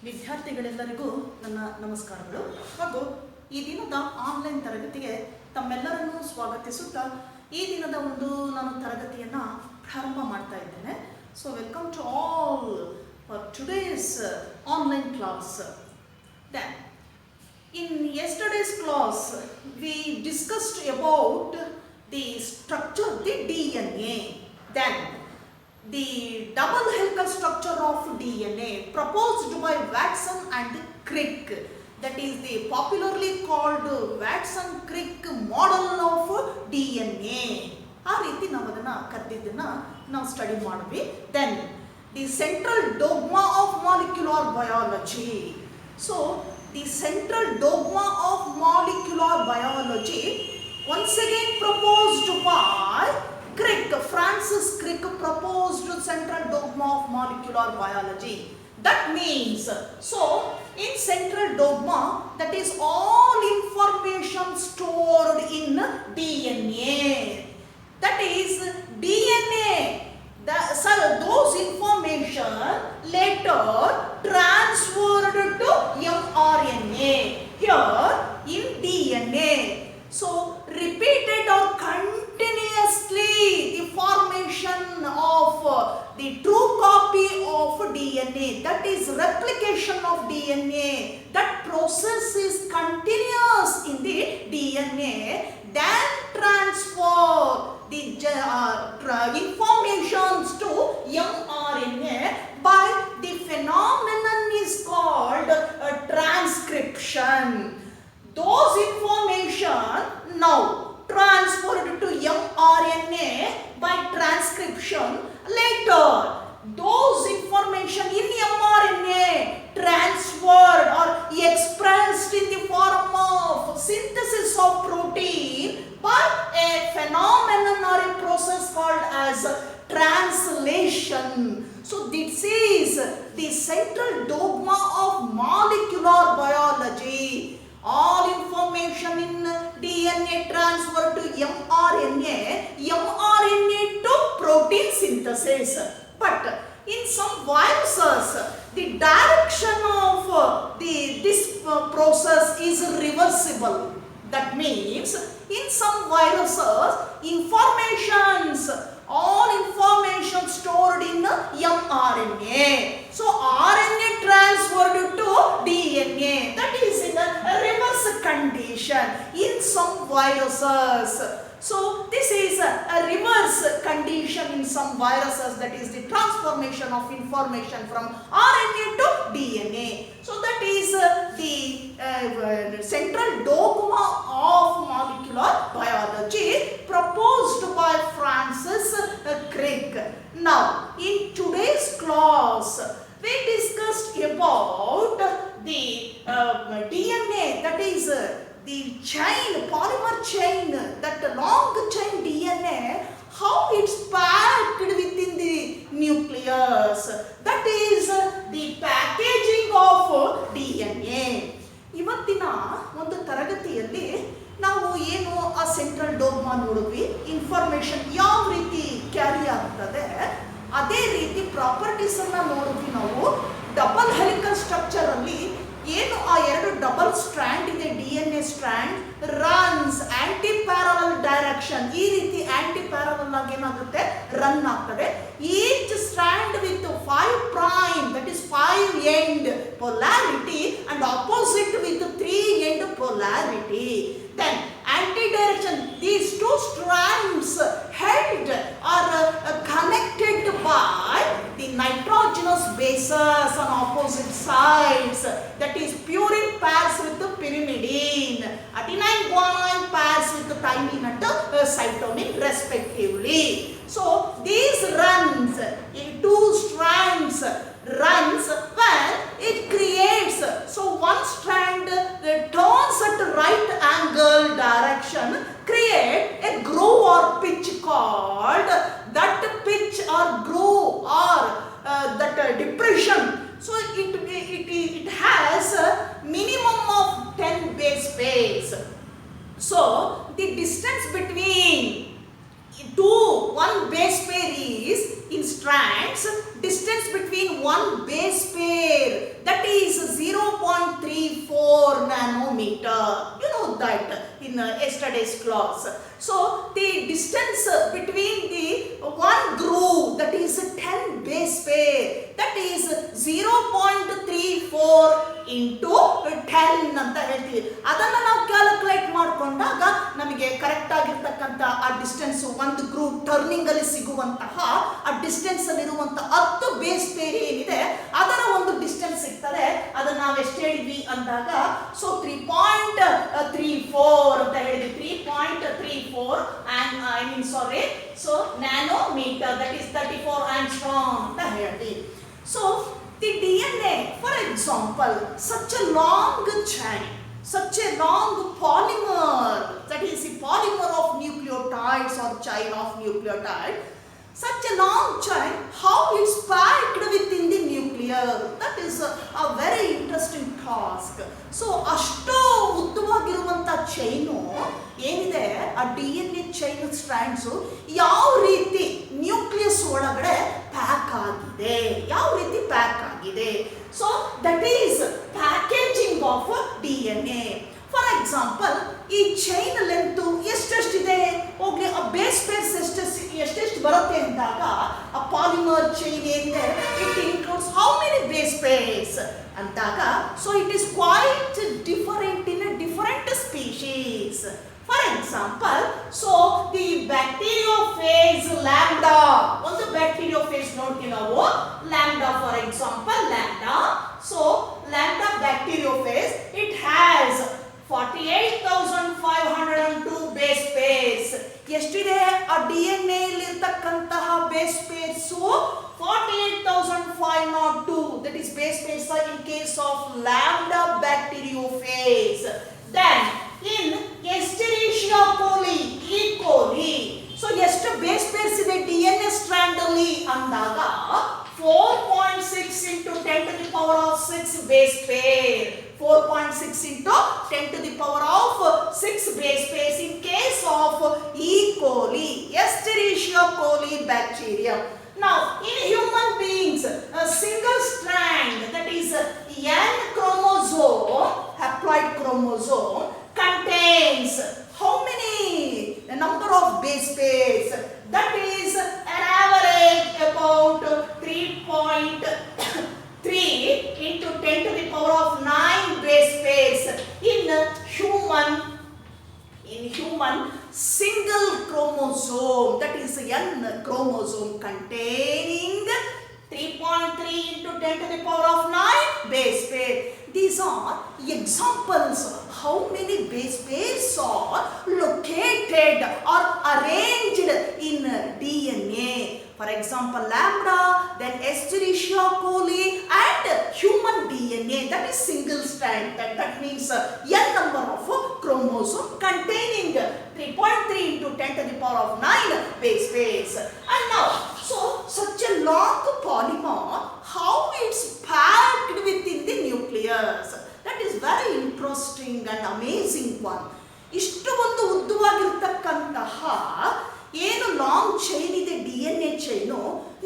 ವಿದ್ಯಾರ್ಥಿಗಳೆಲ್ಲರಿಗೂ ನನ್ನ ನಮಸ್ಕಾರಗಳು ಹಾಗೂ ಈ ದಿನದ ಆನ್ಲೈನ್ ತರಗತಿಗೆ ತಮ್ಮೆಲ್ಲರನ್ನು ಸ್ವಾಗತಿಸುತ್ತಾ ಈ ದಿನದ ಒಂದು ನಾನು ತರಗತಿಯನ್ನು ಪ್ರಾರಂಭ ಮಾಡ್ತಾ ಇದ್ದೇನೆ. So welcome to all for today's online class. Then in yesterday's class we discussed about the structure, the DNA. Then the double helical structure of DNA proposed by Watson and Crick, that is the popularly called Watson-Crick model of DNA. ಆ ರೀತಿ ನಾವು ಅದನ್ನು ಕರೆದಿದ್ದನ್ನು ನಾವು study ಮಾಡಿದ್ವಿ. Then the central dogma of molecular biology. So the central dogma of molecular biology once again proposed by Crick, Francis Crick proposed central dogma of molecular biology. That means, so in central dogma, that is all information stored in DNA. That is DNA. Those information later transferred to mRNA. Here in DNA. So repeated or continuously the formation of the true copy of DNA, that is replication of DNA, that process is continuous in the DNA, then transfer the informations to mRNA by the phenomenon is called transcription. Those information now transferred to mRNA by transcription. Later, those information in mRNA transferred or expressed in the form of synthesis of protein by a phenomenon or a process called as translation. So this is the central dogma of molecular biology. All information in DNA transferred to mRNA, mRNA to protein synthesis. But in some viruses, the direction of this process is reversible. That means in some viruses, all information stored in mRNA. So RNA transferred to DNA. That is in a reverse condition in some viruses. So this is a reverse condition in some viruses, that is the transformation of information from RNA to DNA. So that is the central dogma of molecular biology proposed by Francis Crick. Now in today's class we discussed about the DNA, that is the chain, polymer chain, that long chain DNA, how it's packed within the nucleus. That is the packaging of DNA. ಇವತ್ತಿನ ಒಂದು ತರಗತಿಯಲ್ಲಿ ನಾವು ಏನು ಆ central ಡೋಗ್ಮಾ ನೋಡಿದ್ವಿ, information ಯಾವ ರೀತಿ carry ಆಗ್ತದೆ, ಅದೇ ರೀತಿ ಪ್ರಾಪರ್ಟೀಸ್ ಅನ್ನ ನೋಡಿದ್ವಿ. ನಾವು ಡಬಲ್ ಹೆಲಿಕಲ್ ಸ್ಟ್ರಕ್ಚರ್ ಅಲ್ಲಿ ಏನು ಆ ಎರಡು ಡಬಲ್ ಸ್ಟ್ರಾಂಡ್ ಇದೆ, DNA strand runs antiparallel direction, ಈ ರೀತಿ ಆಂಟಿ ಪ್ಯಾರಲಲ್ ಆಗಿ ಏನಾಗುತ್ತೆ, ರನ್ ಆಗ್ತದೆ. Each strand with 5 prime, that is 5 end polarity and opposite with 3 end polarity. Then anti-direction, these two strands held are connected by the nitrogenous bases on opposite sides, that is purine pairs with pyrimidine, adenine guanine pairs with thymine and cytosine respectively. So these runs, two strands runs when it creates, so one strand turns at right angle direction, create a groove or pitch called, that pitch or groove or that depression. So it has a minimum of 10 base pairs. So the distance between one base pair is strands, distance between one base pair, that is 0.34 nanometer. You know that in yesterday's class. So the distance between the one groove, that is 10 base pair, that is 0.34 into 10 ಅಂತ ಹೇಳ್ತೀವಿ. ಅದನ್ನ ನಾವು calculate ಮಾಡಿಕೊಂಡಾಗ ನಮಗೆ correct ಆಗಿರ್ತಕ್ಕಂಥ ಆ distance ಒಂದು groove turning ಅಲ್ಲಿ ಸಿಗುವಂತಹ ಆ ಡಿಸ್ಟೆನ್ಸ್ ಅಲ್ಲಿ ಇರುವಂತ 10 ಬೇಸ್ ಪೇರ್ ಏನಿದೆ ಅದರ ಒಂದು ಡಿಸ್ಟೆನ್ಸ್ ಸಿಗ್ತದೆ. ಅದನ್ನ ನಾವು ಎಷ್ಟು ಹೇಳಿದ್ವಿ ಅಂದಾಗ ಸೊ 3.34 ಅಂತ ಹೇಳಿದ್ವಿ. 3.34 and I mean sorry, so nanometer, that is 34 angstrom ಅಂತ ಹೇಳಿದ್ವಿ. So the DNA, for example, such a long chain, such a long polymer, that is the polymer of nucleotides or chain of nucleotide, such a long chain, how it's packed within the nucleus, that is a very interesting task. So ಅಷ್ಟು ಉದ್ದವಾಗಿರುವಂತ chain ಏನಿದೆ ಆ DNA chain strands ಯಾವ ರೀತಿ nucleus ಒಳಗಡೆ pack ಆಗಿದೆ, ಯಾವ ರೀತಿ pack ಆಗಿದೆ. So that is packaging of DNA. For example ಈ ಚೈನ್ ಲೆಂತ್ ಎಷ್ಟೆಷ್ಟಿದೆ ಹೋಗ್ಲಿ, ಆ ಬೇಸ್ ಪೇರ್ಸ್ ಎಷ್ಟೆಷ್ಟು ಬರುತ್ತೆ ಅಂದಾಗ ಆ ಪಾಲಿಮರ್ ಚೈನ್ ಏನಿದೆ it includes how many base pairs ಅಂದಾಗ so it is quite different in different species. For example so the bacteriophage lambda, ಒಂದು ಬ್ಯಾಕ್ಟೀರಿಯೋಫೇಸ್ ನೋಡ್ತೀವಿ ನಾವು lambda. For example lambda, so lambda bacteriophage it has 48,502 base pairs. ಎಷ್ಟಿದೆ ಆ DNA ಇರ್ತಕ್ಕಂತಹ base pairs? 48,502. that is base pairs in case of lambda bacteriophage. Then in Escherichia coli, E. coli, so ಎಷ್ಟು base pairs ಇದೆ DNA strand ಅಲ್ಲಿ ಅಂದಾಗ 4.6 into 10 to the power of 6 base pair. 4.6 into 10 to the power of 6 base pairs in case of E. coli, Escherichia coli bacteria. Now in human beings, a single strand, that is N chromosome, haploid chromosome, contains how many? A number of base pairs. That is an average about 3.3 into 10 to the power of 9 base pairs in human single chromosome, that is N chromosome containing 3.3 into 10 to the power of 9 base pair. These are examples how many base pairs are located or arranged in DNA. For example, lambda, then Escherichia coli and human DNA, that is single strand. That means n number of chromosome containing 3.3 into 10 to the power of 9 base pairs. And now, so such a long polymer, how it's packed within the nucleus. That is very interesting and amazing one. ಇಷ್ಟು ಒಂದು ಉದ್ದವಾಗಿರ್ತಕ್ಕಂತಹ ಏನು long chain ಇದೆ DNA chain,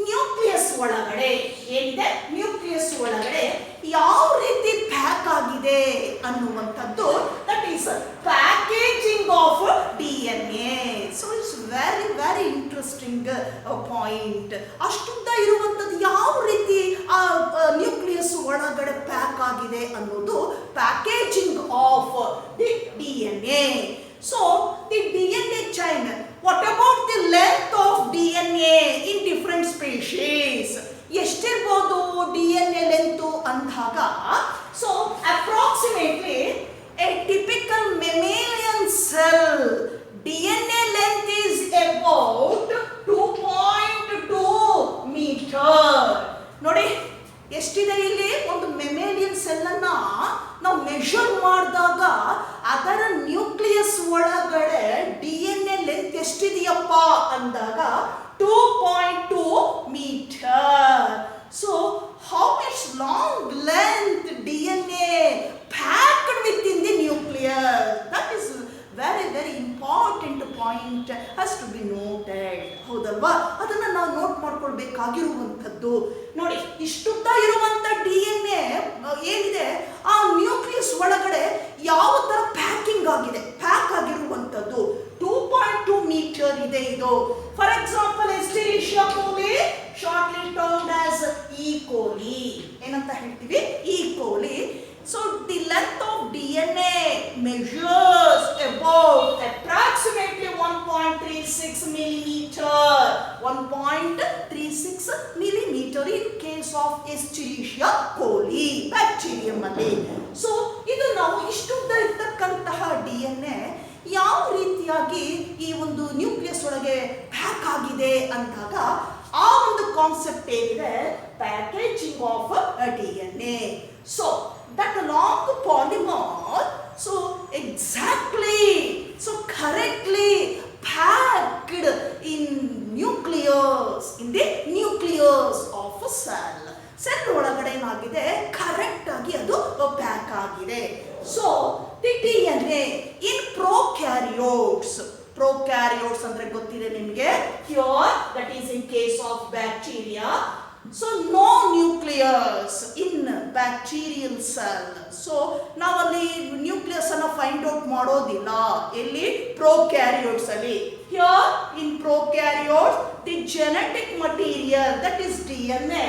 nucleus ಒಳಗಡೆ ಏನಿದೆ, nucleus ಒಳಗಡೆ ಯಾವ ರೀತಿ ಪ್ಯಾಕ್ ಆಗಿದೆ ಅನ್ನುವಂಥದ್ದು, that is packaging of DNA. So it's very very interesting point. ಅಷ್ಟುದ್ದ ಇರುವಂಥದ್ದು ಯಾವ ರೀತಿ ಆ ನ್ಯೂಕ್ಲಿಯಸ್ ಒಳಗಡೆ ಪ್ಯಾಕ್ ಆಗಿದೆ ಅನ್ನೋದು packaging of the DNA. So the DNA chain, what about the length of DNA in different species? ಎಷ್ಟಿರ್ಬೋದು DNA length ಅಂದಾಗ, so approximately a typical mammalian cell DNA length is about 2.2 meter. ನೋಡಿ ಎಷ್ಟಿದೆ ಇಲ್ಲಿ, ಒಂದು mammalian cell ಅನ್ನ ನಾವು measure ಮಾಡಿದಾಗ ಅದರ nucleus ಒಳಗಡೆ DNA ಲೆಂತ್ ಎಷ್ಟಿದೆಯಪ್ಪ ಅಂದಾಗ 2.2 metre. So how it's long length DNA packed within the nucleus. That is very very important point has to be noted. ಇರುವಂಥದ್ದು. ನೋಡಿ, ಇಷ್ಟುದ್ದ ಇರುವಂತ DNA ಏನಿದೆ ಆ ನ್ಯೂಕ್ಲಿಯಸ್ ಒಳಗಡೆ ಯಾವ ತರ ಪ್ಯಾಕಿಂಗ್ ಆಗಿದೆ, ಪ್ಯಾಕ್ ಆಗಿರುವಂಥದ್ದು 2.2 ಮೀಟರ್ ಇದೆ ಇದು. For example Escherichia coli, shortly termed as E coli, ಏನಂತ ಹೇಳ್ತೀವಿ, E coli. So the length of DNA measures about approximately 1.36 millimeter. 1.36 millimeter in case of Escherichia coli bacterium ಅಲ್ಲಿ. ಸೊ ಇದು ನಾವು ಇಷ್ಟುದ್ದ ಇರ್ತಕ್ಕಂತಹ DNA ಯಾವ ರೀತಿಯಾಗಿ ಈ ಒಂದು ನ್ಯೂಕ್ಲಿಯಸ್ ಒಳಗೆ ಪ್ಯಾಕ್ ಆಗಿದೆ ಅಂದಾಗ ಆ ಒಂದು ಕಾನ್ಸೆಪ್ಟ್ ಏನಿದೆ, packaging of DNA. So that long polymer, so exactly, so correctly packed in nucleus, in the nucleus of a cell. Cell ಒಳಗಡೆ ಏನಾಗಿದೆ, ಕರೆಕ್ಟ್ ಆಗಿ ಅದು ಪ್ಯಾಕ್ ಆಗಿದೆ. So the DNA in prokaryotes, prokaryotes ಅಂದ್ರೆ ಗೊತ್ತಿದೆ ನಿಮಗೆ, here that is in case of bacteria. So no nucleus in bacterial cell. So ನಾವಲ್ಲಿ nucleus ಅನ್ನ ಫೈಂಡ್ ಔಟ್ ಮಾಡೋದಿಲ್ಲ, ಎಲ್ಲಿ, prokaryotes ಅಲ್ಲಿ. Here in prokaryotes the genetic material, that is DNA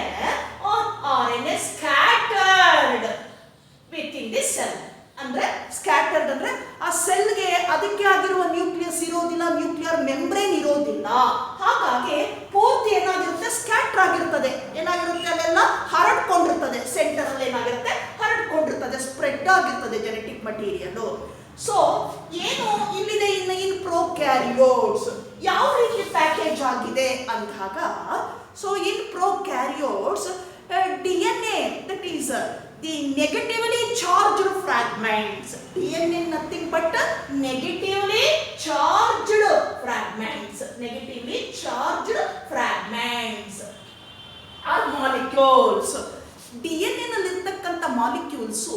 or RNA, scattered within the cell. ಅಂದ್ರೆ scattered ಅಂದ್ರೆ ಆ ಸೆಲ್ಗೆ ಅದಕ್ಕೆ ಆಗಿರುವ ನ್ಯೂಕ್ಲಿಯಸ್ ಇರೋದಿಲ್ಲ, ನ್ಯೂಕ್ಲಿಯರ್ ಮೆಂಬ್ರೇನ್ ಇರೋದಿಲ್ಲ. ಹಾಗಾಗಿ ಪೂರ್ತಿ ಏನಾಗಿರುತ್ತೆ, ಸ್ಕ್ಯಾಟರ್ ಆಗಿರ್ತದೆ. ಏನಾಗಿರುತ್ತೆ, ಅಲ್ಲೆಲ್ಲ ಹರಡ್ಕೊಂಡಿರ್ತದೆ. ಸೆಂಟರ್ ಅಲ್ಲಿ ಏನಾಗಿರುತ್ತೆ, ಹರಡ್ಕೊಂಡಿರ್ತದೆ, ಸ್ಪ್ರೆಡ್ ಆಗಿರ್ತದೆ ಜೆನೆಟಿಕ್ ಮಟೀರಿಯಲ್. ಸೊ ಏನು ಇಲ್ಲಿದೆ ಇನ್ ಪ್ರೊಕ್ಯಾರಿಯೋಟ್ಸ್ ಯಾವ ರೀತಿ ಪ್ಯಾಕೇಜ್ ಆಗಿದೆ ಅಂದಾಗ, so in prokaryotes DNA, that is the negatively charged fragments. DNA nothing but negatively charged fragments. Negatively charged fragments are molecules. DNA ನಲ್ಲಿರ್ತಕ್ಕಂಥ ಮಾಲಿಕ್ಯೂಲ್ಸ್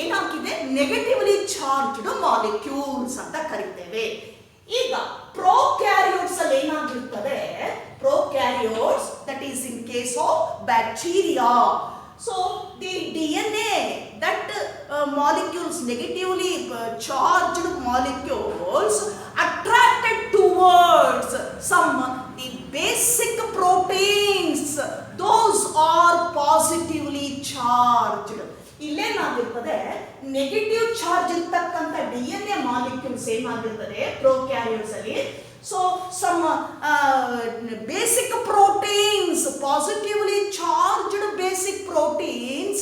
ಏನಾಗಿದೆ, ನೆಗೆಟಿವ್ಲಿ ಚಾರ್ಜ್ಡ್ ಮಾಲಿಕ್ಯೂಲ್ಸ್ ಅಂತ ಕರಿತೇವೆ. ಈಗ ಪ್ರೊಕ್ಯಾರಿಯೋಟ್ಸ್ ಅಲ್ಲಿ ಏನಾಗಿರ್ತದೆ, prokaryotes that is in case of bacteria. So the DNA, that molecules, negatively charged molecules attracted towards some the basic proteins, those are positively charged. ಇಲ್ಲೇನಾಗಿರ್ತದೆ, negative charge ಇರ್ತಕ್ಕಂಥ DNA molecules ಏನಾಗಿರ್ತದೆ prokaryotes ಅಲ್ಲಿ. So some basic proteins, positively charged basic proteins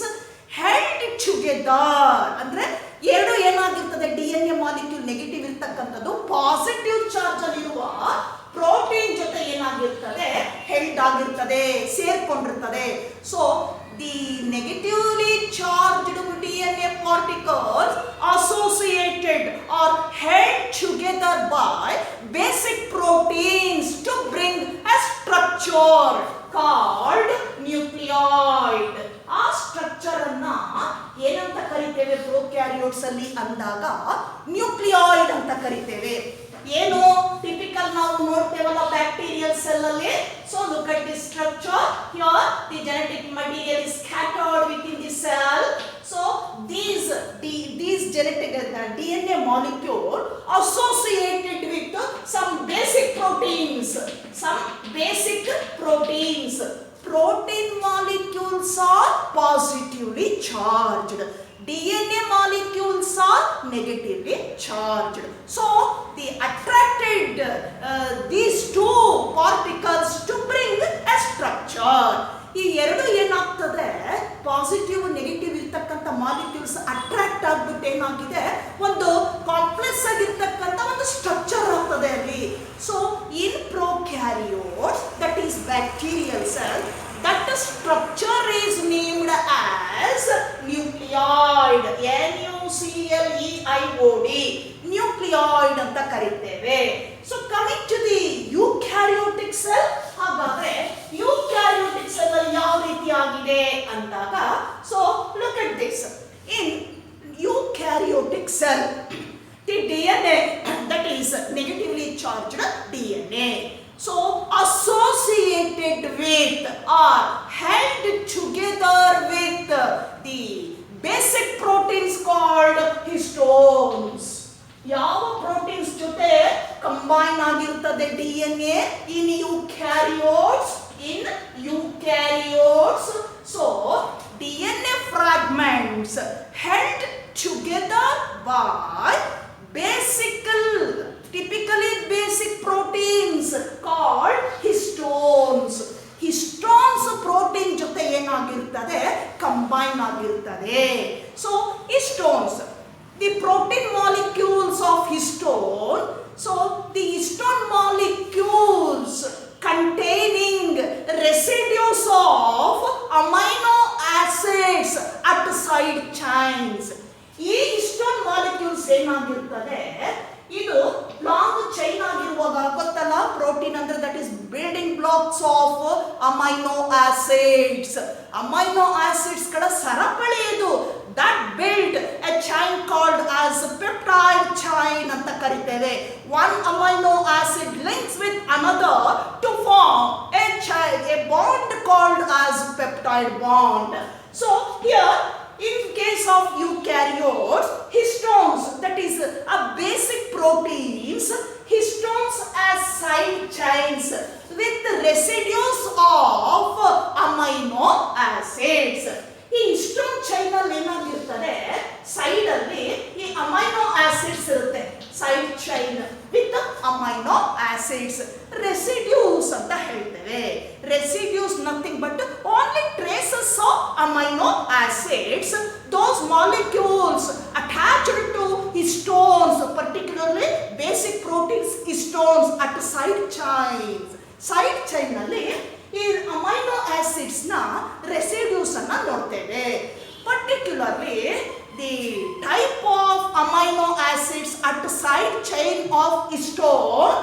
held together. ಅಂದ್ರೆ ಎರಡು ಏನಾಗಿರ್ತದೆ, DNA molecule negative ಇರ್ತಕ್ಕಂಥದ್ದು positive charge ಅಲ್ಲಿರುವ protein ಜೊತೆ ಏನಾಗಿರ್ತದೆ, ಹೆಲ್ಡ್ ಆಗಿರ್ತದೆ, ಸೇರ್ಕೊಂಡಿರ್ತದೆ. So the negatively charged DNA particles associated or held together by basic proteins to bring a structure called nucleoid. ಆ ಸ್ಟ್ರಕ್ಚರ್ ಅನ್ನ ಏನಂತ ಕರಿತೇವೆ ಪ್ರೊಕ್ಯಾರಿಯೋಟ್ಸ್ ಅಲ್ಲಿ ಅಂದಾಗ, ನ್ಯೂಕ್ಲಿಯಾಯ್ಡ್ ಅಂತ ಕರಿತೇವೆ. ಏನು ಟಿಪಿಕಲ್ ನಾವು ನೋಡ್ತೇವಲ್ಲ ಬ್ಯಾಕ್ಟೀರಿಯಲ್ ಸೆಲ್ ಅಲ್ಲಿ. So look at the structure. Here the genetic material is scattered within the cell. So these genetic DNA molecule associated with some basic proteins. Protein molecules are positively charged. DNA molecules are negatively charged. So they attracted these two particles to bring a structure. ಈ ಎರಡು ಏನಾಗ್ತದೆ, positive negative ಇರ್ತಕ್ಕಂಥ molecules attract ಆಗ್ಬಿಟ್ಟು ಏನಾಗಿದೆ, ಒಂದು complex ಆಗಿರ್ತಕ್ಕಂಥ ಒಂದು structure ಆಗ್ತದೆ ಅಲ್ಲಿ. So in prokaryotes, that is bacterial cell, that structure is named as nucleoid. NUCLEIOD, nucleoid ಅಂತ ಕರೀತೇವೆ. So coming to the eukaryotic cell, ಹಾಗಾದ್ರೆ ಯೂಕ್ಯಾರಿಯೋಟಿಕ್ ಸೆಲ್ ಅಲ್ಲಿ ಯಾವ ರೀತಿ ಆಗಿದೆ ಅಂದಾಗ, so look at this. In eukaryotic cell, the DNA, that is negatively charged DNA. So associated with or held together with the basic proteins called histones. ಯಾವ proteins ಜೊತೆ combine ಆಗಿರ್ತದೆ DNA in eukaryotes. So DNA fragments held together by typically basic proteins called histones. Histones protein ಜೊತೆ ಏನಾಗಿರ್ತದೆ combine ಆಗಿರ್ತದೆ. So histones, the protein molecules of histone. So the histone molecules containing residues of amino acids at side chains. ಈ histone molecules ಏನಾಗಿರ್ತದೆ, ಇದು long chain ಆಗಿರುವಾಗ ಗೊತ್ತಲ್ಲ, protein ಅಂದ್ರೆ that is building blocks of amino acids. Amino acids ಗಳ ಸರಪಳಿ ಇದು. that build a chain called as peptide chain ಅಂತ ಕರಿತೇವೆ. one amino acid links with another to form a chain, a bond called as peptide bond. So here in case of eukaryotes, histones, that is a basic proteins, histones as side chains with residues of amino acids. ಈ histone chain ಅಲ್ಲಿ ಏನಾಗಿರ್ತದೆ, side ಅಲ್ಲಿ ಈ amino acids ಇರುತ್ತೆ, side chain with amino acids. Residues ಅಂತ ಹೇಳ್ತೇವೆ. Residues nothing but only traces of amino acids. Those molecules attached to histones, particularly basic proteins histones at side chains. Side chain ಅಲ್ಲಿ ಈ amino acids ನ residues ಅನ್ನ ನೋಡ್ತೇವೆ. Particularly the type of amino acids at side chain of histone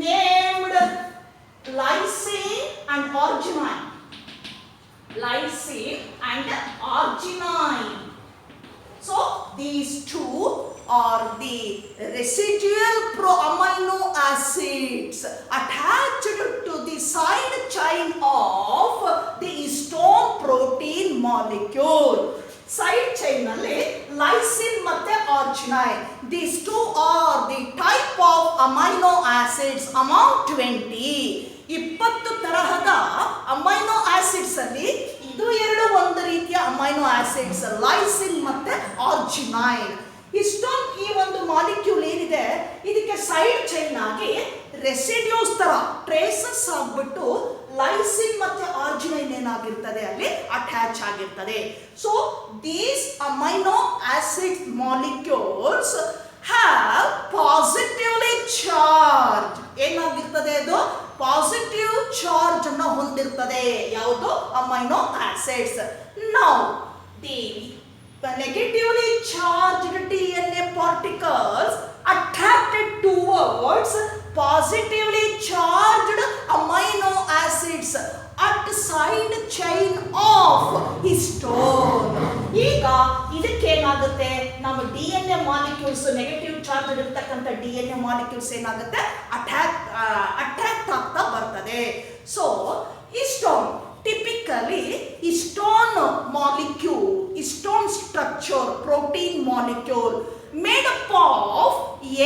named lysine and arginine. Lysine and arginine. So these two are the residual amino acids attached to the side chain of the histone protein molecule. Side chain alli lysine matte arginine, these two are the type of amino acids among 20. 20 ತರಹದ amino acids ಅಲ್ಲಿ ಇದು ಎರಡು ಒಂದು ರೀತಿಯ amino acids, lysine ಮತ್ತೆ ಆರ್ಜಿನೈನ್. Histone ಈ ಒಂದು molecule ಏನಿದೆ, ಇದಕ್ಕೆ ಸೈಡ್ ಚೈನ್ ಆಗಿ ರೆಸಿಡ್ಯೂಸ್ ತರ ಟ್ರೇಸಸ್ ಆಗ್ಬಿಟ್ಟು ಲೈಸಿನ್ ಮತ್ತೆ ಆರ್ಜಿನೈನ್ ಏನಾಗಿರ್ತದೆ ಅಲ್ಲಿ ಅಟ್ಯಾಚ್ ಆಗಿರ್ತದೆ. So these amino acid molecules have positively charged, ಏನಾಗಿರ್ತದೆ ಅದು ಪಾಸಿಟಿವ್ ಚಾರ್ಜ್ ಅನ್ನು ಹೊಂದಿರ್ತದೆ. ಯಾವುದು amino acids. Now the negatively charged DNA particles attracted towards positively charged amino acids at side chain of histone. ಈಗ ಇದಕ್ಕೇನಾಗುತ್ತೆ, ನಮ್ಮ DNA molecules negative charge ಇರತಕ್ಕಂಥ DNA molecules ಏನಾಗುತ್ತೆ attract ಆಗ್ತಾ ಬರ್ತದೆ. So histone typically histone molecule, histone structure, protein molecule made up of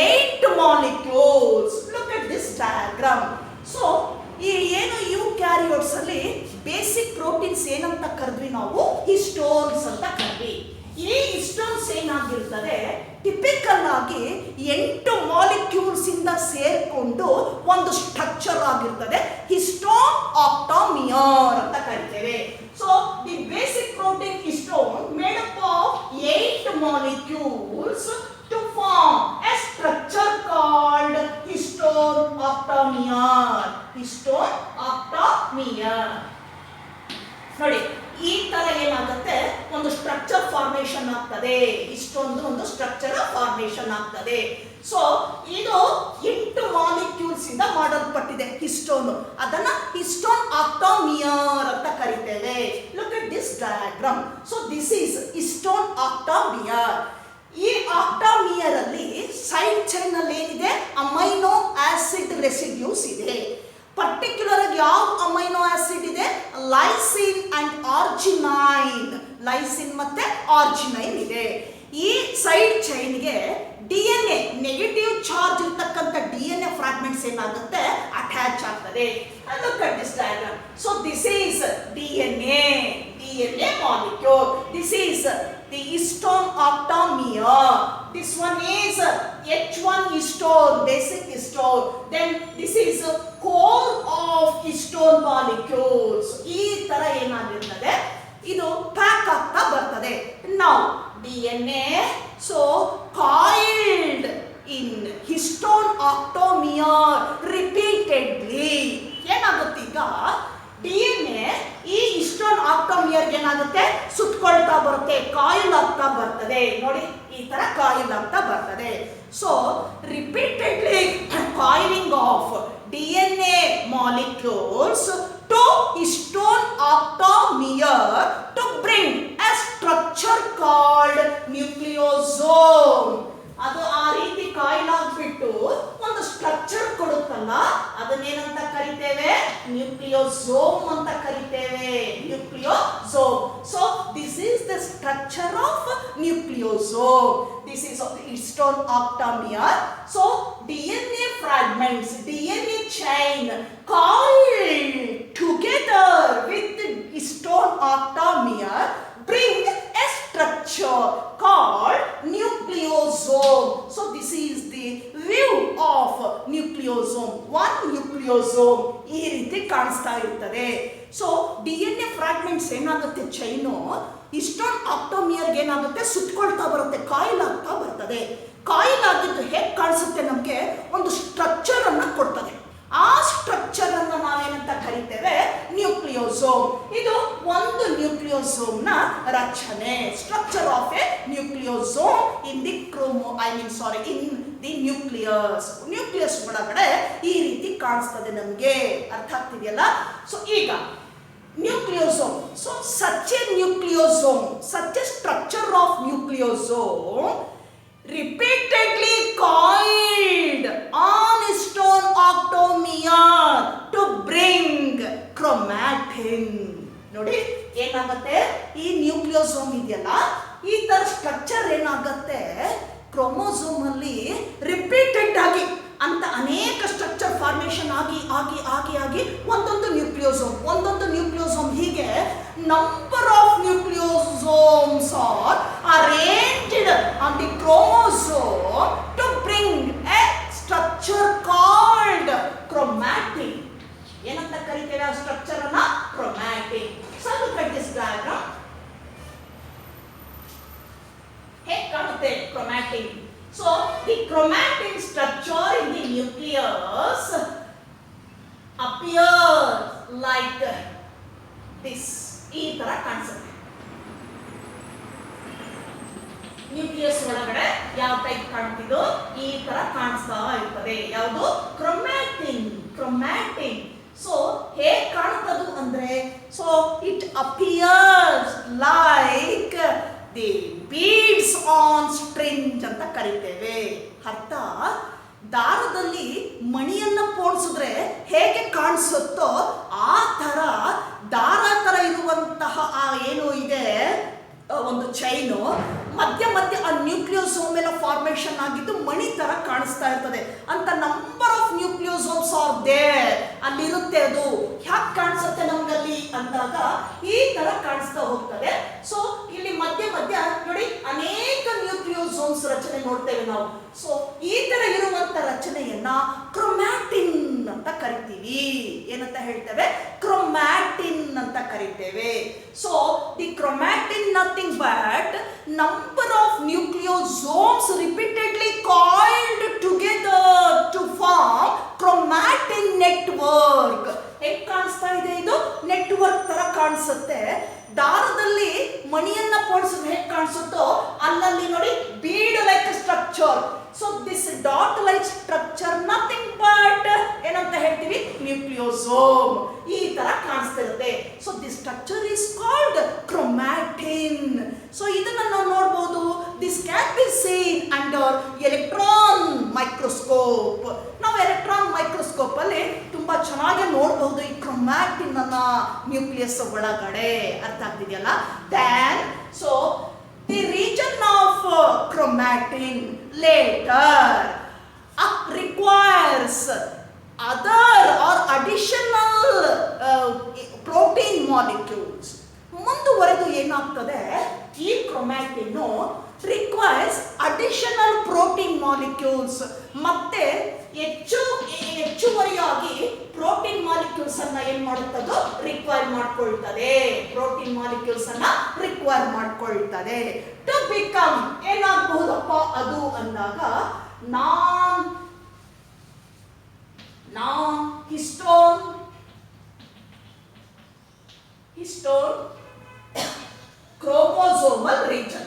8 molecules. Look at this diagram. So ಈ ಏನು ಯೂಕ್ಯಾರಿಯೋಟ್ಸ್ ಅಲ್ಲಿ basic proteins ಏನಂತ ಕರೆದ್ವಿ ನಾವು, ಹಿಸ್ಟೋನ್ಸ್ ಅಂತ ಕರೆದ್ವಿ. ಈ ಹಿಸ್ಟೋನ್ಸ್ ಏನಾಗಿರ್ತದೆ, ಟಿಪಿಕಲ್ ಆಗಿ 8 ಮಾಲಿಕ್ಯೂಲ್ಸ್ ಇಂದ ಸೇರ್ಕೊಂಡು ಒಂದು ಸ್ಟ್ರಕ್ಚರ್ ಆಗಿರ್ತದೆ, ಹಿಸ್ಟೋನ್ ಆಕ್ಟಾಮಿಯರ್ ಅಂತ ಕರಿತೇವೆ. So the basic protein histone made up of 8 molecules to form a structure called histone octamer. Histone octamer. ನೋಡಿ ಈ ತರ ಏನಾಗುತ್ತೆ, ಒಂದು ಸ್ಟ್ರಕ್ಚರ್ ಫಾರ್ಮೇಶನ್ ಆಗ್ತದೆ, ಇಷ್ಟೊಂದು ಒಂದು ಸ್ಟ್ರಕ್ಚರ್ ಫಾರ್ಮೇಶನ್ ಆಗ್ತದೆ. ಸೊ ಇದು 8 ಮಾಲಿಕ್ಯೂಲ್ಸ್ ಇಂದ ಮಾಡಲ್ಪಟ್ಟಿದೆ ಹಿಸ್ಟೋನ್. ಅದನ್ನ ಹಿಸ್ಟೋನ್ ಆಕ್ಟಾಮಿಯರ್ ಅಂತ ಕರಿತೇವೆ. Look at this diagram. So this is histone octamer. ಈ ಆಕ್ಟಾಮಿಯರ್ ಅಲ್ಲಿ ಸೈಡ್ ಚೈನ್ ಅಲ್ಲಿ ಏನಿದೆ, ಅಮೈನೋ ಆಸಿಡ್ ರೆಸಿಡ್ಯೂಸ್ ಇದೆ. ಪರ್ಟಿಕ್ಯುಲರ್ ಆಗಿ ಯಾವ ಅಮೈನೋ ಆಸಿಡ್ ಇದೆ? Lysine and arginine. ಲೈಸಿನ್ ಮತ್ತೆ ಆರ್ಜಿನೈನ್ ಇದೆ. ಈ ಸೈಡ್ ಚೈನ್ಗೆ DNA ನೆಗೆಟಿವ್ ಚಾರ್ಜ್ ಇರ್ತಕ್ಕಂಥ DNA ಫ್ರಾಗ್ಮೆಂಟ್ಸ್ ಏನಾಗುತ್ತೆ? ಅಟ್ಯಾಚ್ ಆಗ್ತದೆ. Look at this diagram. So this is DNA molecule. This is the histone octamer. This one is H1 histone, basic histone. Then this is core of histone molecules. ಈ ತರ ಏನಾಗಿರ್ತದೆ, ಇದು pack ಆಗ್ತಾ ಬರ್ತದೆ. Now DNA so coiled in histone octamer repeatedly. ಏನಾಗುತ್ತೆ ಈಗ DNA ಈ histone ಆಕ್ಟೋಮಿಯರ್ಗೆ ಏನಾಗುತ್ತೆ? ಸುತ್ತಕೊಳ್ತಾ ಬರುತ್ತೆ, ಕಾಯಿಲ್ ಆಗ್ತಾ ಬರ್ತದೆ. ನೋಡಿ ಈ ತರ ಕಾಯಿಲ್ ಆಗ್ತಾ ಬರ್ತದೆ. So repeatedly coiling of DNA molecules to histone octamer to bring a structure called nucleosome. ಅದು ಆ ರೀತಿ ಕಾಯಿಲ್ ಆಗ್ಬಿಟ್ಟು ಒಂದು ಸ್ಟ್ರಕ್ಚರ್ ಕೊಡುತ್ತಲ್ಲ, ಅದನ್ನೇನಂತ ಕರಿತೇವೆ? ನ್ಯೂಕ್ಲಿಯೋಸೋಮ್ ಅಂತ ಕರಿತೇವೆ. Nucleosome. So this is the structure of nucleosome. This is histone octamer. So DNA fragments, DNA chain coiled together with histone octamer bring a structure called nucleosome. So this is the view of nucleosome. One nucleosome ಈ ರೀತಿ ಕಾಣಿಸ್ತಾ ಇರ್ತದೆ. So DNA fragments ಏನಾಗುತ್ತೆ? Chain histone ಆಕ್ಟೋಮಿಯರ್ಗೆ ಏನಾಗುತ್ತೆ? ಸುತ್ತಕೊಳ್ತಾ ಬರುತ್ತೆ, coil ಆಗ್ತಾ ಬರ್ತದೆ. Coil ಆಗಿದ್ದು ಹೇಗೆ ಕಾಣಿಸುತ್ತೆ? ನಮಗೆ ಒಂದು ಸ್ಟ್ರಕ್ಚರ್ ಅನ್ನ ಕೊಡ್ತದೆ. ಆ ಸ್ಟ್ರಕ್ಚರ್ ಅನ್ನು ನಾವೇನಂತ ಕರಿತೇವೆ? ನ್ಯೂಕ್ಲಿಯೋಸೋಮ್. ಇದು ಒಂದು ನ್ಯೂಕ್ಲಿಯೋಸೋಮ್ ನ ರಚನೆ. Structure of A nucleosome in the in the nucleus. Nucleus ಒಳಗಡೆ ಈ ರೀತಿ ಕಾಣಿಸ್ತದೆ ನಮಗೆ. ಅರ್ಥ ಆಗ್ತಿದೆಯಲ್ಲ? ಸೊ ಈಗ nucleosome. So such a nucleosome, such a structure of nucleosome repeatedly coiled on histone octamer to bring chromatin. ನೋಡಿ ಏನಾಗುತ್ತೆ? ಈ ನ್ಯೂಕ್ಲಿಯೋಸೋಮ್ ಇದೆಯಲ್ಲ, ಈ ತರ ಸ್ಟ್ರಕ್ಚರ್ ಏನಾಗುತ್ತೆ? ಕ್ರೋಮೋಸೋಮ್ ಅಲ್ಲಿ ರಿಪೀಟೆಡ್ ಆಗಿ ಅಂತ ಅನೇಕ ಸ್ಟ್ರಕ್ಚರ್ ಫಾರ್ಮೇಷನ್ ಆಗಿ ಆಗಿ ಆಗಿ ಆಗಿ ಒಂದೊಂದು ನ್ಯೂಕ್ಲಿಯೋಸೋಮ್ ಹೀಗೆ number of nucleosomes are arranged on the chromosome to bring a structure called chromatin. ಏನಂತ ಕರಿತೇವೆ ಆ ಸ್ಟ್ರಕ್ಚರ್ ಅನ್ನ? Chromatin. So look at this diagram. ಹೇಗೆ ಕಾಣುತ್ತೆ chromatin? So the chromatin structure in the nucleus appears like this. ಈ ತರ ಕಾಣಿಸುತ್ತೆ. Nucleus ಒಳಗಡೆ ಯಾವ ಟೈಪ್ ಕಾಣ್ತಿದ್ದು? ಈ ತರ ಕಾಣಿಸ್ತಾ ಇರ್ತದೆ. ಯಾವುದು? ಕ್ರೋಮ್ಯಾಟಿನ್. ಸೊ ಹೇಗೆ ಕಾಣುತ್ತದು ಅಂದ್ರೆ, so it appears like the beads on string ಅಂತ ಕರಿತೇವೆ. ಅರ್ಥ, ದಾರದಲ್ಲಿ ಮಣಿಯನ್ನ ಪೋಣಿಸಿದ್ರೆ ಹೇಗೆ ಕಾಣಿಸುತ್ತೋ ಆ ತರ ದಾರ ತರ ಇರುವಂತಹ ಆ ಏನು ಇದೆ ಒಂದು ಚೈನು ಮಧ್ಯ ಮಧ್ಯ ಆ ನ್ಯೂಕ್ಲಿಯೋಸೋಮ್ ಎಲ್ಲ ಫಾರ್ಮೇಷನ್ ಆಗಿದ್ದು ಮಣಿ ತರ ಕಾಣಿಸ್ತಾ ಇರ್ತದೆ. ಅಂತ number of nucleosomes are there. ಅಲ್ಲಿರುತ್ತೆ. ಅದು ಹ್ಯಾಕ್ ಕಾಣಿಸುತ್ತೆ ನಮ್ಗಲ್ಲಿ ಅಂದಾಗ ಈ ತರ ಕಾಣಿಸ್ತಾ ಹೋಗ್ತದೆ. ಸೊ ಇಲ್ಲಿ ಮಧ್ಯ ಮಧ್ಯ ನೋಡಿ ಅನೇಕ ನ್ಯೂಕ್ಲಿಯೋಸೋಮ್ಸ್ ರಚನೆ ನೋಡ್ತೇವೆ ನಾವು. ಸೊ ಈ ತರ ಇರುವಂತ ರಚನೆಯನ್ನ ಕ್ರೋಮ್ಯಾಟಿನ್ ಅಂತ ಕರಿತೀವಿ. ಏನಂತ ಹೇಳ್ತೇವೆ? ಕ್ರೋಮ್ಯಾಟಿನ್ ಅಂತ ಕರಿತೇವೆ. So the chromatin nothing but number of nucleosomes repeatedly coiled together to form chromatin network. ಹೇಗೆ ಕಾಣಿಸ್ತಾ ಇದೆ? ಇದು ನೆಟ್ವರ್ಕ್ ತರ ಕಾಣಿಸುತ್ತೆ. ದಾರದಲ್ಲಿ ಮಣಿಯನ್ನ ಪೋಣಿಸಿದ್ರೆ ಹೇಗೆ ಕಾಣಿಸುತ್ತೋ ಅಲ್ಲಲ್ಲಿ ನೋಡಿ bead like structure. So this dot like structure nothing but ಏನಂತ ಹೇಳ್ತೀವಿ? ನ್ಯೂಕ್ಲಿಯೋಸೋಮ್. ಈ ತರ ಕಾಣಿಸ್ತಿರುತ್ತೆ. So this structure is called chromatin. So ಇದನ್ನ ನಾವು ನೋಡಬಹುದು. This can be seen under electron microscope. ನಾವು ಎಲೆಕ್ಟ್ರಾನ್ ಮೈಕ್ರೋಸ್ಕೋಪ್ ಅಲ್ಲಿ ತುಂಬಾ ಚೆನ್ನಾಗಿ ಕ್ರೊಮ್ಯಾಟಿನ್ ಅನ್ನ ನ್ಯೂಕ್ಲಿಯಸ್ ಒಳಗಡೆ. ಅರ್ಥ ಆಗ್ತಿದೆಯಲ್ಲ? Then so the region of chromatin later requires other or additional protein molecules. ಮುಂದುವರೆದು ಏನಾಗ್ತದೆ, ಈ chromatin requires additional protein molecules, ಮತ್ತೆ ಹೆಚ್ಚುವರಿಯಾಗಿ ಪ್ರೋಟೀನ್ ಮಾಲಿಕ್ಯೂಲ್ಸ್ ಅನ್ನ ಏನ್ ಮಾಡುತ್ತದೋ ರಿಕ್ವೈರ್ ಮಾಡ್ಕೊಳ್ತದೆ. ಪ್ರೋಟೀನ್ ಮಾಲಿಕ್ಯೂಲ್ಸ್ ಅನ್ನ ರಿಕ್ವೈರ್ ಮಾಡ್ಕೊಳ್ತದೆ ಟು ಬಿಕಮ್. ಏನಾಗಬಹುದಪ್ಪ ಅದು ಅಂದಾಗ ನಾನ್ histone chromosomal region.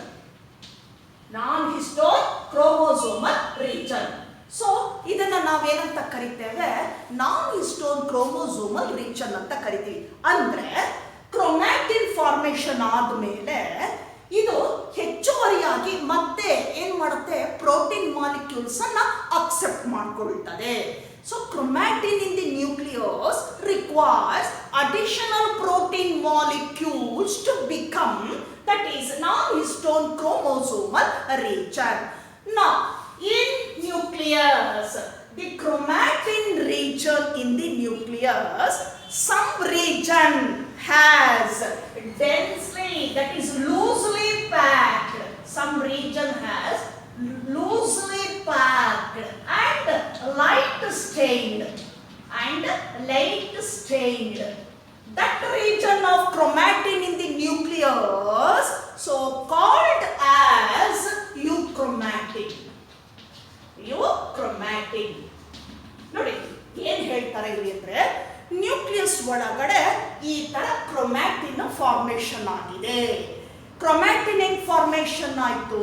Non-histone chromosomal region. So ಇದನ್ನ ನಾವೇನಂತ ಕರಿತೇವೆ, ನಾನ್-ಹಿಸ್ಟೋನ್ ಕ್ರೋಮೋಸೋಮಲ್ ರೀಜನ್ ಅಂತ ಕರಿತೀವಿ. ಅಂದ್ರೆ ಕ್ರೊಮ್ಯಾಟಿನ್ ಫಾರ್ಮೇಶನ್ ಆದ್ಮೇಲೆ ಇದು ಹೆಚ್ಚುವರಿಯಾಗಿ ಮತ್ತೆ ಏನ್ ಮಾಡುತ್ತೆ, ಪ್ರೋಟೀನ್ ಮಾಲಿಕ್ಯೂಲ್ಸ್ ಅನ್ನ accept ಮಾಡ್ಕೊಳ್ತದೆ. So chromatin in the nucleus requires additional protein molecules to become, that is non-histone chromosomal region. Now in nucleus, the chromatin region in the nucleus, some region has densely, that is loosely packed, some region has loosely packed and light stained that region of chromatin in the nucleus, so called as euchromatin. ನೋಡಿ ಏನ್ ಹೇಳ್ತಾರೆ ಇಲ್ಲಿ ಅಂದ್ರೆ, nucleus ಒಳಗಡೆ ಈ ತರ chromatin formation ಆಗಿದೆ. Chromatin ಹೆಂಗ್ ಫಾರ್ಮೇಶನ್ ಆಯ್ತು,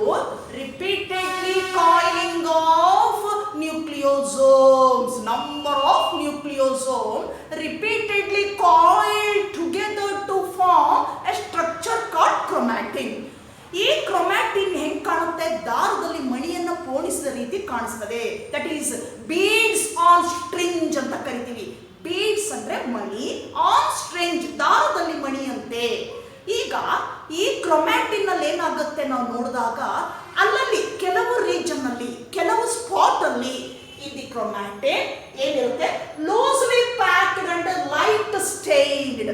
repeatedly coiling of nucleosomes, number of nucleosome repeatedly coiled together to form a structure called chromatin. ಈ ಕ್ರೊಮ್ಯಾಟಿನ್ ಹೆಂಗ್ ಕಾಣುತ್ತೆ, ದಾರದಲ್ಲಿ ಮಣಿಯನ್ನ ಪೋಣಿಸಿದ ರೀತಿ ಕಾಣಿಸ್ತದೆ. That is beads on string ಅಂತ ಕರಿತೀವಿ. ಬೀಡ್ಸ್ ಅಂದ್ರೆ ಮಣಿ, ಆನ್ ಸ್ಟ್ರಿಂಗ್ ದಾರದಲ್ಲಿ ಮಣಿಯಂತೆ. ಈಗ ಈ ಕ್ರೊಮ್ಯಾಟಿನ್ ಅಲ್ಲಿ ಏನಾಗುತ್ತೆ ನಾವು ನೋಡಿದಾಗ, ಅಲ್ಲಲ್ಲಿ ಕೆಲವು ರೀಜನ್ ಅಲ್ಲಿ, ಕೆಲವು ಸ್ಪಾಟ್ ಅಲ್ಲಿ ಈ ಕ್ರೊಮ್ಯಾಟಿನ್ ಏನಿರುತ್ತೆ, loosely packed and light stained.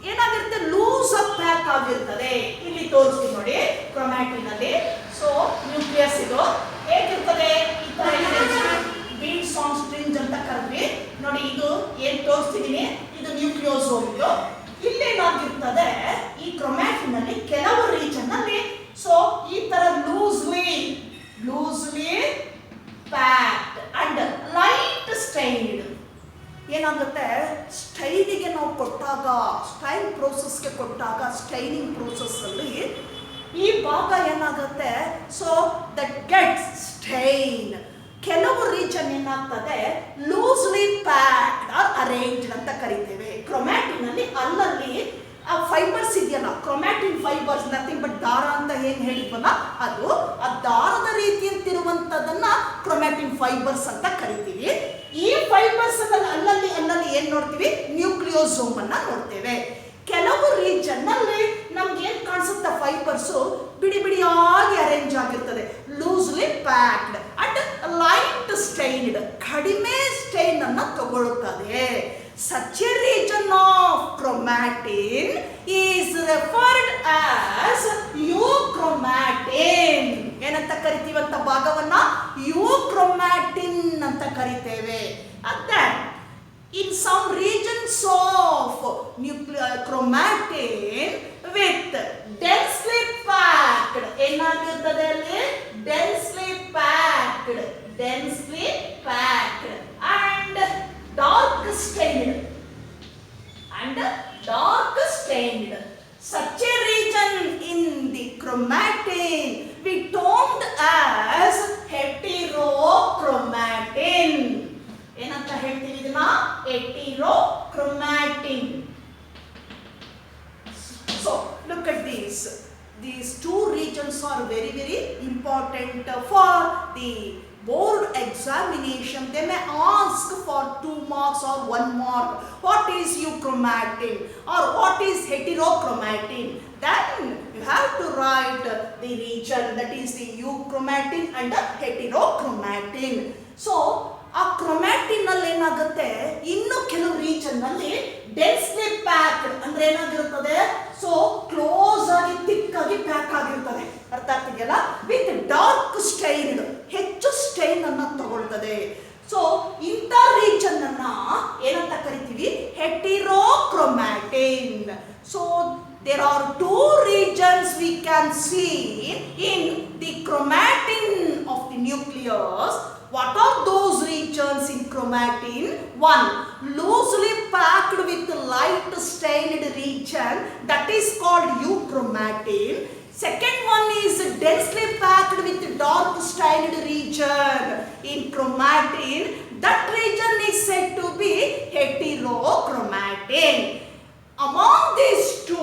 ಏನಾಗಿರುತ್ತೆ, ಲೂಸ್ ಪ್ಯಾಕ್ ಆಗಿರ್ತದೆ. ಇಲ್ಲಿ ತೋರಿಸ್ತೀವಿ ನೋಡಿ ಕ್ರೊಮ್ಯಾಟಿನ್ ಅಲ್ಲಿ. ಸೊ ನ್ಯೂಕ್ಲಿಯಸ್ ಇದು ಹೇಗಿರ್ತದೆ, ಈ ತರ ಬೀಡ್ಸ್ ಆನ್ ಸ್ಟ್ರಿಂಗ್ ಅಂತ ಕರೆದ್ವಿ ನೋಡಿ. ಇದು ಏನ್ ತೋರಿಸ್ತಿದೀನಿ, ಇದು ನ್ಯೂಕ್ಲಿಯೋಸೋಮ್. ಇದು ಇಲ್ಲೇನಾಗಿರ್ತದೆ, ಈ ಕ್ರೊಮ್ಯಾಟಿನ್ ಅಲ್ಲಿ ಕೆಲವು ರೀಜನ್ ಅಲ್ಲಿ ಸೊ ಈ ತರ loosely packed and light stained. ಏನಾಗುತ್ತೆ, ಸ್ಟೈನಿಗೆ ನಾವು ಕೊಟ್ಟಾಗ, ಸ್ಟೈನ್ ಪ್ರೋಸೆಸ್ಗೆ ಕೊಟ್ಟಾಗ, ಸ್ಟೈನಿಂಗ್ ಪ್ರೋಸೆಸ್ ಅಲ್ಲಿ ಈ ಭಾಗ ಏನಾಗುತ್ತೆ, ಸೊ ದಟ್ ಗೆಟ್ಸ್ ಸ್ಟೈನ್. ಕೆಲವು ರೀಜನ್ ಏನಾಗ್ತದೆ, ಲೂಸ್ಲಿ ಪ್ಯಾಕ್ಡ್ ಆರ್ ಅರೇಂಜ್ಡ್ ಅಂತ ಕರಿತೇವೆ. ಕ್ರೊಮ್ಯಾಟಿನ್ ಅಲ್ಲಿ ಅಲ್ಲಲ್ಲಿ ಆ ಫೈಬರ್ಸ್ ಇದೆಯಲ್ಲ, ಕ್ರೊಮ್ಯಾಟಿನ್ ಫೈಬರ್ಸ್, ನಥಿಂಗ್ ಬಟ್ ದಾರ ಅಂತ ಏನ್ ಹೇಳಿದ್ವಲ್ಲ, ಅದು ಆ ದಾರದ ರೀತಿಯಂತಿರುವಂತದನ್ನ ಕ್ರೊಮ್ಯಾಟಿನ್ ಫೈಬರ್ಸ್ ಅಂತ ಕರಿತೀವಿ. ಈ ಫೈಬರ್ಸ್ ಅಲ್ಲಲ್ಲಿ ಏನ್ ನೋಡ್ತೀವಿ, ನ್ಯೂಕ್ಲಿಯೋಸೋಮ್ ಅನ್ನ ನೋಡ್ತೇವೆ. ಕೆಲವು ರೀಜನ್ ಅಲ್ಲಿ ನಮ್ಗೆ ಏನ್ ಕಾಣಿಸುತ್ತೆ, ಫೈಬರ್ಸ್ ಬಿಡಿ ಬಿಡಿಯಾಗಿ ಅರೇಂಜ್ ಆಗಿರ್ತದೆ, loosely packed and light stained, ಕಡಿಮೆ ಸ್ಟೈನ್ ಅನ್ನ ತಗೊಳ್ಳುತ್ತದೆ. Such a region of chromatin is referred as euchromatin. ಏನಂತ ಕರಿತೀವಂತ ಭಾಗವನ್ನ euchromatin ಅಂತ ಕರಿತೇವೆ. Then in some regions of chromatin with densely packed, ಏನಾಗಿರ್ತದೆ ಅಲ್ಲಿ, densely packed and dark stained. Such a region in the chromatin we termed as heterochromatin. ಏನಂತ ಹೇಳ್ತೀವಿ ಇದನ್ನ, heterochromatin. So look at these two regions are very important for the board examination, they may ask for 2 marks or 1 mark. What is euchromatin or what is heterochromatin? Then you have to write the region, that is the euchromatin and the heterochromatin. So ಆ chromatin ಅಲ್ಲಿ ಏನಾಗುತ್ತೆ, ಇನ್ನು ಕೆಲವು region ನಲ್ಲಿ densely packed ಅಂದ್ರೆ ಏನಾಗಿರುತ್ತದೆ, so close ಆಗಿ thick ಆಗಿ ಪ್ಯಾಕ್ ಆಗಿರ್ತದೆ. ಅರ್ಥ ಆಗ್ತಿದೆಯಲ್ಲ? ವಿತ್ ಡಾರ್ಕ್ ಸ್ಟೈನ್, ಹೆಚ್ಚು ಸ್ಟೈನ್ ಅನ್ನ ತಗೊಳ್ತದೆ. ಸೊ ಇಂಥ ರೀಜನ್ ಅನ್ನ ಏನಂತ ಕರಿತೀವಿ, heterochromatin. So there are 2 regions we can see in the chromatin of the nucleus. What are those regions in chromatin? 1. Loosely packed with light stained region, that is called euchromatin. Second one is densely packed with dark stained region in chromatin. That region is said to be heterochromatin. Among these 2,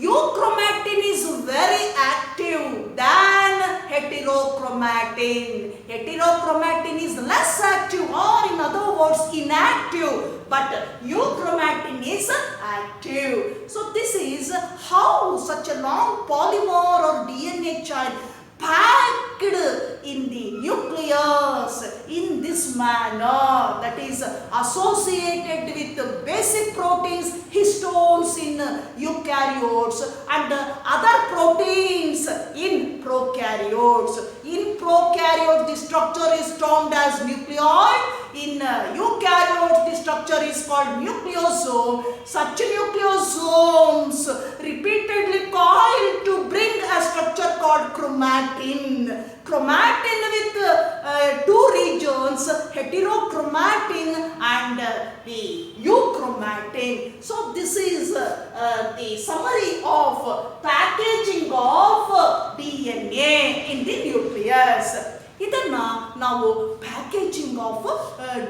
euchromatin is very active than heterochromatin. Heterochromatin is less active, or in other words inactive, but euchromatin is active. So this is how such a long polymer or DNA chain packed in the nucleus in this manner, that is associated with basic proteins, histones in eukaryotes and other proteins in prokaryotes. In prokaryotes the structure is termed as nucleoid. In eukaryotes the structure is called nucleosome. Such nucleosomes repeatedly coil to bring a structure called chromatin. Chromatin with 2 regions, heterochromatin and the euchromatin. So this is the summary of packaging of DNA in the nucleus. ಇದನ್ನ ನಾವು packaging of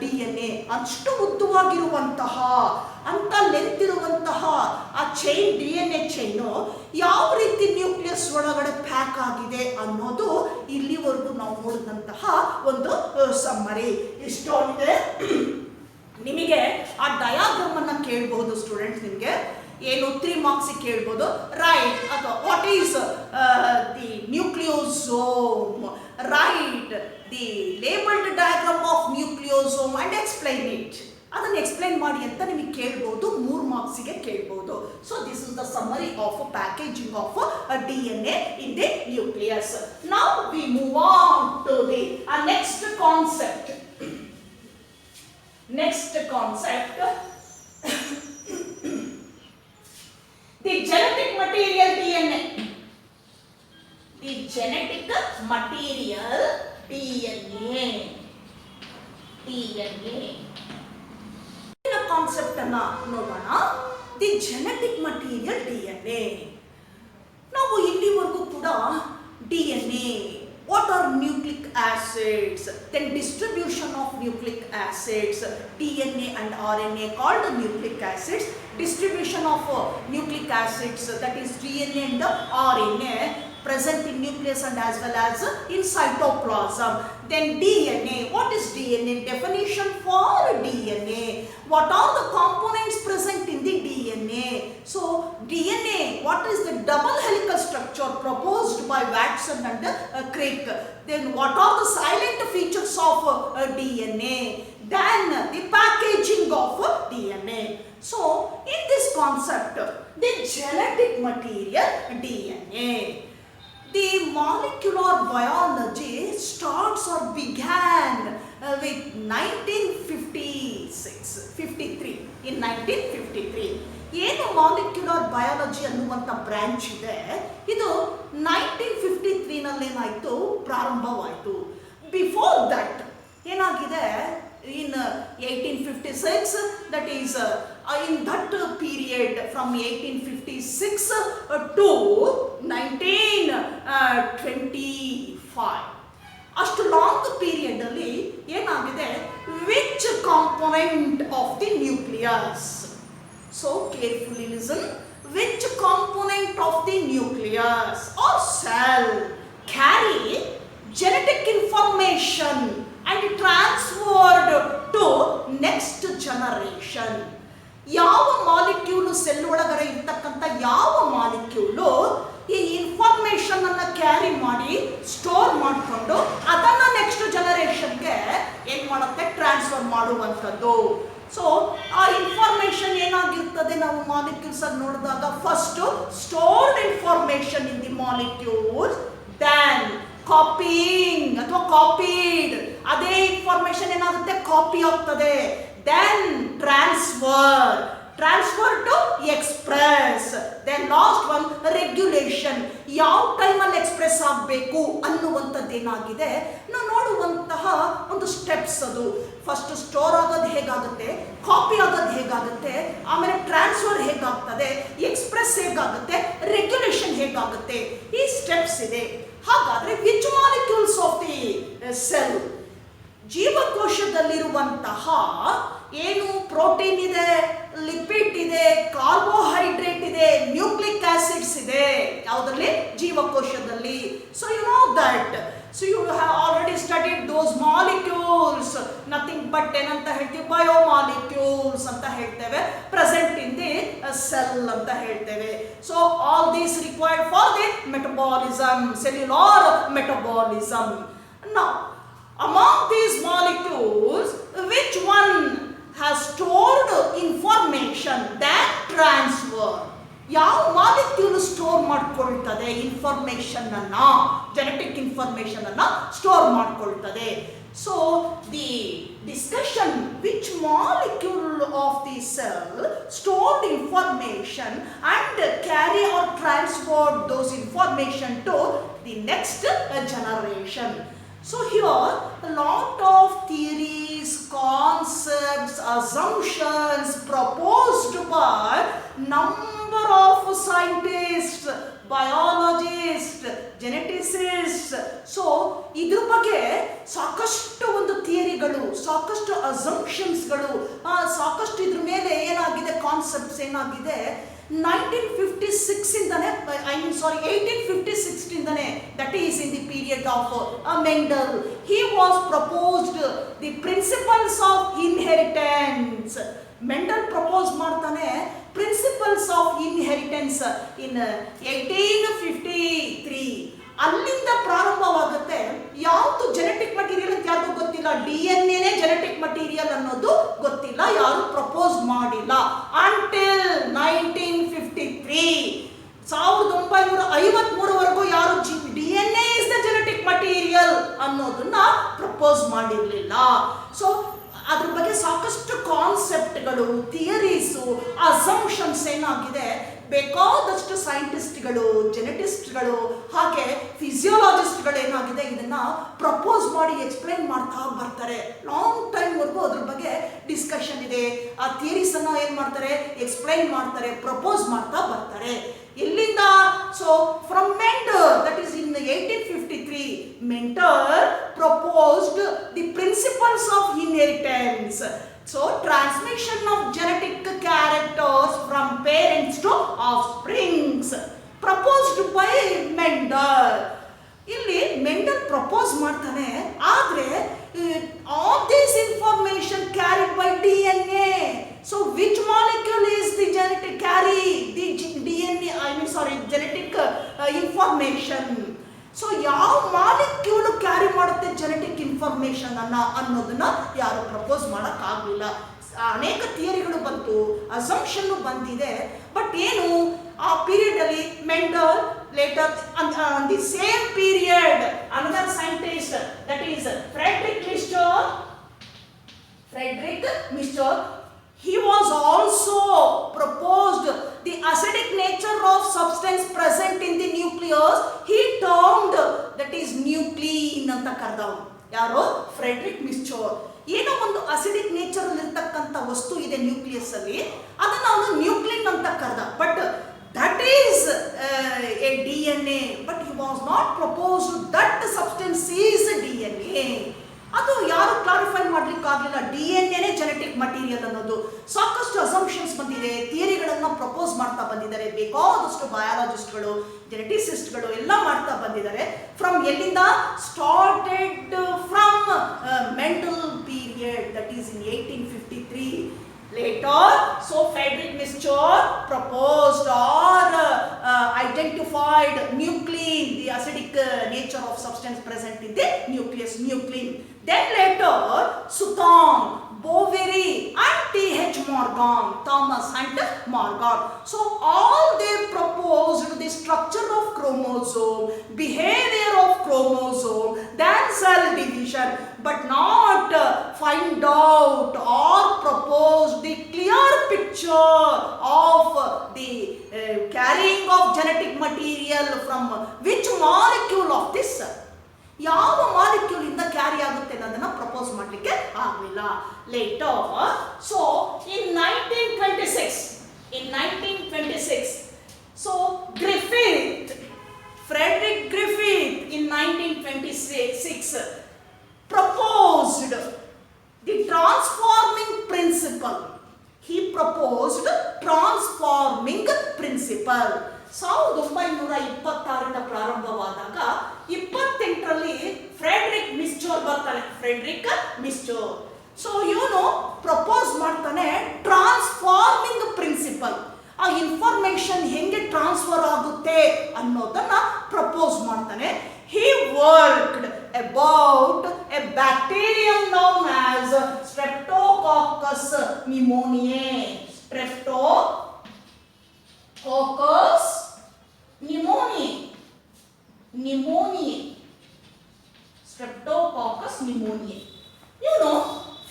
DNA, ಅಷ್ಟು ಉದ್ದವಾಗಿರುವಂತಹ ಅಂತ length ಇರುವಂತಹ ಆ chain, DNA chain ಯಾವ ರೀತಿ nucleus ಒಳಗಡೆ pack ಆಗಿದೆ ಅನ್ನೋದು ಇಲ್ಲಿವರೆಗೂ ನಾವು ನೋಡಿದಂತಹ ಒಂದು ಸಮ್ಮರಿ. ಇಷ್ಟೊಂದಿದೆ. ನಿಮಗೆ ಆ ಡಯಾಗ್ರಾಮ್ ಅನ್ನ ಕೇಳಬಹುದು ಸ್ಟೂಡೆಂಟ್ಸ್, ನಿಮಗೆ ಏನು 3 marks ಕೇಳ್ಬೋದು. ರೈಟ್ ಅಥವಾ what is the nucleosome, write the labeled diagram of nucleosome and explain it. ಅದನ್ನು ಎಕ್ಸ್ಪ್ಲೈನ್ ಮಾಡಿ ಅಂತ ನಿಮಗೆ ಕೇಳ್ಬೋದು, 3 marks ಕೇಳ್ಬೋದು. So this is the summary of packaging of DNA in the nucleus. Now we move on to the next concept. The genetic material DNA. The genetic material DNA. Concept ಅನ್ನ ನೋಡೋಣ. The genetic material DNA. ನಾವು ಇಲ್ಲಿವರೆಗೂ ಕೂಡ DNA, what are nucleic acids, then distribution of nucleic acids, DNA and RNA called nucleic acids, distribution of nucleic acids, that is DNA and RNA present in nucleus and as well as in cytoplasm. Then DNA, what is DNA? Definition for DNA. What are the components present in the DNA? So DNA, what is the double helical structure proposed by Watson and Crick? Then what are the silent features of DNA? Then the packaging of DNA. So in this concept, the genetic material DNA, the molecular biology starts or began with 1953. In 1953 ಏನು molecular biology ಅನ್ನುವಂಥ branch ಇದೆ, ಇದು 1953 ನಲ್ಲಿ ಏನಾಯಿತು, ಪ್ರಾರಂಭವಾಯಿತು. Before that ಏನಾಗಿದೆ, in 1856, that is in that period from 1856 to 1925, ಅಷ್ಟು long period ಅಲ್ಲಿ ಏನಾಗಿದೆ, which component of the nucleus, so carefully listen, which component of the nucleus or cell carry genetic information information and transferred to next generation. ಯಾವ molecule cell ಒಳಗಡೆ ಇರ್ತಕ್ಕಂಥ ಯಾವ molecule ಈ information ಅನ್ನ carry ಮಾಡಿ store ಮಾಡಿಕೊಂಡು ಅದನ್ನ ನೆಕ್ಸ್ಟ್ ಜನರೇಷನ್ಗೆ ಏನ್ ಮಾಡುತ್ತೆ, ಟ್ರಾನ್ಸ್ಫರ್ ಮಾಡುವಂಥದ್ದು. ಸೊ ಆ ಇನ್ಫಾರ್ಮೇಶನ್ ಏನಾಗಿರ್ತದೆ, ನಾವು ಮಾಲಿಕ್ಯೂಲ್ಸ್ ಅನ್ನು ನೋಡಿದಾಗ first stored information in the molecules, then copying ಅಥವಾ ಕಾಪಿಡ್, ಅದೇ ಇನ್ಫಾರ್ಮೇಶನ್ ಏನಾಗುತ್ತೆ ಕಾಪಿ ಆಗ್ತದೆ, then transfer to express, then last one regulation. ಯಾವ ಟೈಮಲ್ಲಿ ಎಕ್ಸ್ಪ್ರೆಸ್ ಆಗಬೇಕು ಅನ್ನುವಂಥದ್ದು ಏನಾಗಿದೆ ನಾವು ನೋಡುವಂತಹ ಒಂದು ಸ್ಟೆಪ್ಸ್. ಅದು ಫಸ್ಟ್ ಸ್ಟೋರ್ ಆಗೋದು ಹೇಗಾಗುತ್ತೆ, ಕಾಪಿ ಆಗೋದು ಹೇಗಾಗುತ್ತೆ, ಆಮೇಲೆ ಟ್ರಾನ್ಸ್ಫರ್ ಹೇಗಾಗ್ತದೆ, ಎಕ್ಸ್ಪ್ರೆಸ್ ಹೇಗಾಗುತ್ತೆ, ರೆಗ್ಯುಲೇಷನ್ ಹೇಗಾಗುತ್ತೆ, ಈ ಸ್ಟೆಪ್ಸ್ ಇದೆ. ಹಾಗಾದ್ರೆ which molecules of the cell, ಜೀವಕೋಶದಲ್ಲಿರುವಂತಹ ಏನು ಪ್ರೋಟೀನ್ ಇದೆ, ಲಿಪಿಡ್ ಇದೆ, ಕಾರ್ಬೋಹೈಡ್ರೇಟ್ ಇದೆ, ನ್ಯೂಕ್ಲಿಕ್ ಆಸಿಡ್ಸ್ ಇದೆ, ಯಾವುದರಲ್ಲಿ, ಜೀವಕೋಶದಲ್ಲಿ. So you know that, so you have already studied those molecules, nothing but ಏನಂತ ಹೇಳ್ತೀವಿ, ಬಯೋಮಾಲಿಕ್ಯೂಲ್ಸ್ ಅಂತ ಹೇಳ್ತೇವೆ, ಪ್ರೆಸೆಂಟ್ ಇನ್ ದಿ ಸೆಲ್ ಅಂತ ಹೇಳ್ತೇವೆ. So all these required for the metabolism, cellular metabolism. Now among these molecules, which one has stored information that transfer? ಯಾವ molecule store ಮಾಡ್ಕೊಳ್ತದೆ information ಅನ್ನ, genetic information ಅನ್ನ ಸ್ಟೋರ್ ಮಾಡ್ಕೊಳ್ತದೆ. So the discussion which molecule of the cell stored information and carry or transferred those information to the next generation. So here a lot of theories, concepts, assumptions proposed by number of scientists, biologists, geneticists. So ಇದ್ರ ಬಗ್ಗೆ ಸಾಕಷ್ಟು ಒಂದು ಥಿಯರಿಗಳು, ಸಾಕಷ್ಟು ಅಸಂಪ್ಷನ್ಸ್ಗಳು, ಸಾಕಷ್ಟು ಇದ್ರ ಮೇಲೆ ಏನಾಗಿದೆ, concepts ಏನಾಗಿದೆ, 1956 ಇಂದನೇ, 1856 ಇಂದನೇ, that is in the period of Mendel. He was proposed the principles of inheritance. Mendel propose ಮಾಡ್ತಾನೆ ಪ್ರಿನ್ಸಿಪಲ್ಸ್ ಆಫ್ ಇನ್ಹೆರಿಟೆನ್ಸ್ ಇನ್ 1853. ಅಲ್ಲಿಂದ ಪ್ರಾರಂಭವಾಗುತ್ತೆ. ಯಾವುದು ಜೆನೆಟಿಕ್ ಮಟೀರಿಯಲ್ ಅಂತ ಯಾರಿಗೂ ಗೊತ್ತಿಲ್ಲ, DNA ಜೆನೆಟಿಕ್ ಮಟೀರಿಯಲ್ ಅನ್ನೋದು ಗೊತ್ತಿಲ್ಲ, ಯಾರು ಪ್ರಪೋಸ್ ಮಾಡಿಲ್ಲ ಅಂಟಿಲ್ 1953. 1953ವರೆಗೂ ಯಾರು DNA is the genetic material ಅನ್ನೋದನ್ನ ಪ್ರಪೋಸ್ ಮಾಡಿರಲಿಲ್ಲ. ಸೊ ಅದ್ರ ಬಗ್ಗೆ ಸಾಕಷ್ಟು ಕಾನ್ಸೆಪ್ಟ್ಗಳು, ಥಿಯರೀಸು, ಅಸಂಪ್ಷನ್ಸ್ ಏನಾಗಿದೆ, ಬೇಕಾದಷ್ಟು ಸೈಂಟಿಸ್ಟ್ಗಳು, ಜೆನೆಟಿಸ್ಟ್ಗಳು, ಹಾಗೆ ಫಿಸಿಯೋಲಾಜಿಸ್ಟ್ಗಳು ಏನಾಗಿದೆ ಇದನ್ನ ಪ್ರಪೋಸ್ ಮಾಡಿ ಎಕ್ಸ್ಪ್ಲೈನ್ ಮಾಡ್ತಾ ಬರ್ತಾರೆ. ಲಾಂಗ್ ಟೈಮ್ವರೆಗೂ ಅದ್ರ ಬಗ್ಗೆ ಡಿಸ್ಕಷನ್ ಇದೆ. ಆ ಥಿಯರೀಸ್ ಅನ್ನ ಏನ್ ಮಾಡ್ತಾರೆ, ಎಕ್ಸ್ಪ್ಲೈನ್ ಮಾಡ್ತಾರೆ, ಪ್ರಪೋಸ್ ಮಾಡ್ತಾ ಬರ್ತಾರೆ. ಎಲ್ಲಿಂದ? So from Mendel, that is in 1853, Mendel proposed the principles of inheritance. So transmission of genetic characters from parents to offsprings proposed by Mendel. ಇಲ್ಲಿ ಮೆಂಡಲ್ ಪ್ರಪೋಸ್ ಮಾಡ್ತಾನೆ, ಆದ್ರೆ all this information carried by DNA. So which molecule is the genetic carry the DNA, genetic information. So ಯಾವ molecule carry ಮಾಡುತ್ತೆ genetic information ಅನ್ನೋದನ್ನ ಯಾರು propose ಮಾಡೋಕ್ಕಾಗಲಿಲ್ಲ. ಅನೇಕ ಥಿಯರಿಗಳು ಬಂತು, ಅಸಂಪ್ಷನ್ ಬಂದಿದೆ, ಬಟ್ ಏನು ಆ ಪೀರಿಯಡ್ ಅಲ್ಲಿ Mendel, later the same period another scientist, that is Friedrich Miescher, he was also proposed the acidic nature of substance present in the nucleus. He termed that is nuclein ಅಂತ ಕರೆದವನು. ಯಾರು? Friedrich ಮಿಸ್ಚರ್. ಏನೋ ಒಂದು acidic nature ಅಲ್ಲಿ ಇರತಕ್ಕಂಥ ವಸ್ತು ಇದೆ nucleus ಅಲ್ಲಿ, ಅದನ್ನ ಅವನು ನ್ಯೂಕ್ಲಿನ್ ಅಂತ ಕರೆದ. But that is a DNA, but he was not proposed that substance is DNA. ಅದು ಯಾರು ಕ್ಲಾರಿಫೈ ಮಾಡ್ಲಿಕ್ಕೆ ಆಗಲಿಲ್ಲ. DNA ಜೆನೆಟಿಕ್ ಮಟೀರಿಯಲ್ ಅನ್ನೋದು. ಸಾಕಷ್ಟು ಅಸಂಪ್ಷನ್ಸ್ ಬಂದಿದೆ, ಥಿಯರಿಗಳನ್ನ ಪ್ರಪೋಸ್ ಮಾಡ್ತಾ ಬಂದಿದ್ದಾರೆ. ಬೇಕಾದಷ್ಟು ಬಯಾಲಜಿಸ್ಟ್ಗಳು, ಜೆನೆಟಿಸಿಸ್ಟ್ಗಳು ಎಲ್ಲ ಮಾಡ್ತಾ ಬಂದಿದ್ದಾರೆ. ಫ್ರಮ್ ಎಲ್ಲಿಂದ started from Mendel period, that is in 1853. Later, so Friedrich Mischur proposed or identified nuclein, the acidic nature of substance present in the nucleus, nuclein. Then later, Sutton, Boveri and T.H. Morgan, Thomas and Morgan. So all they proposed the structure of chromosome, behavior of chromosome, then cell division, but not find out or propose the clear picture of the carrying of genetic material from which molecule of this cell. ಯಾವ molecule ಇಂದ carry ಆಗುತ್ತೆ ಅನ್ನೋದನ್ನ propose ಮಾಡಲಿಕ್ಕೆ ಆಗಲಿಲ್ಲ. Later, so in 1926, so Griffith, Frederick Griffith in 1926 proposed the transforming principle. He proposed transforming principle. 1926 ಪ್ರಾರಂಭವಾದಾಗ 28ರಲ್ಲಿ Frederick ಮಿಸ್ಚರ್ ಬರ್ತಾನೆ. Frederick ಮಿಸ್ಚರ್ so ಇವನು propose ಮಾಡ್ತಾನೆ ಟ್ರಾನ್ಸ್ಫಾರ್ಮಿಂಗ್ ಪ್ರಿನ್ಸಿಪಲ್. ಆ ಇನ್ಫಾರ್ಮೇಶನ್ ಹೆಂಗೆ ಟ್ರಾನ್ಸ್ಫರ್ ಆಗುತ್ತೆ ಅನ್ನೋದನ್ನ ಪ್ರಪೋಸ್ ಮಾಡ್ತಾನೆ. He worked about a bacterium known as Streptococcus pneumoniae. Streptococcus pneumoniae. Streptococcus pneumoniae. You know,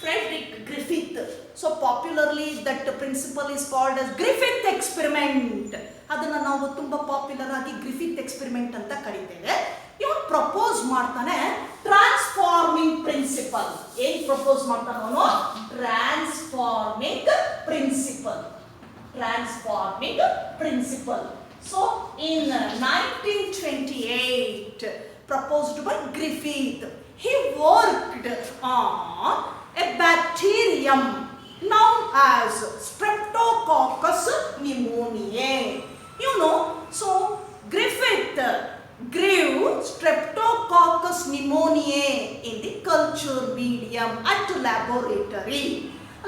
Frederick Griffith. So popularly that principle is called as Griffith experiment. ಅದನ್ನ ನಾವು ತುಂಬಾ popular ಆಗಿ Griffith experiment ಅಂತ ಕರೀತೇವೆ. ಇವನು propose ಮಾಡ್ತಾನೆ transforming principal. ಏನ್ propose ಮಾಡ್ತಾನೆ ಅವನು? Transforming principle. So in 1928 proposed by Griffith, he worked on a bacterium known as Streptococcus pneumoniae. You know, so Griffith grew Streptococcus pneumoniae in the culture medium at laboratory.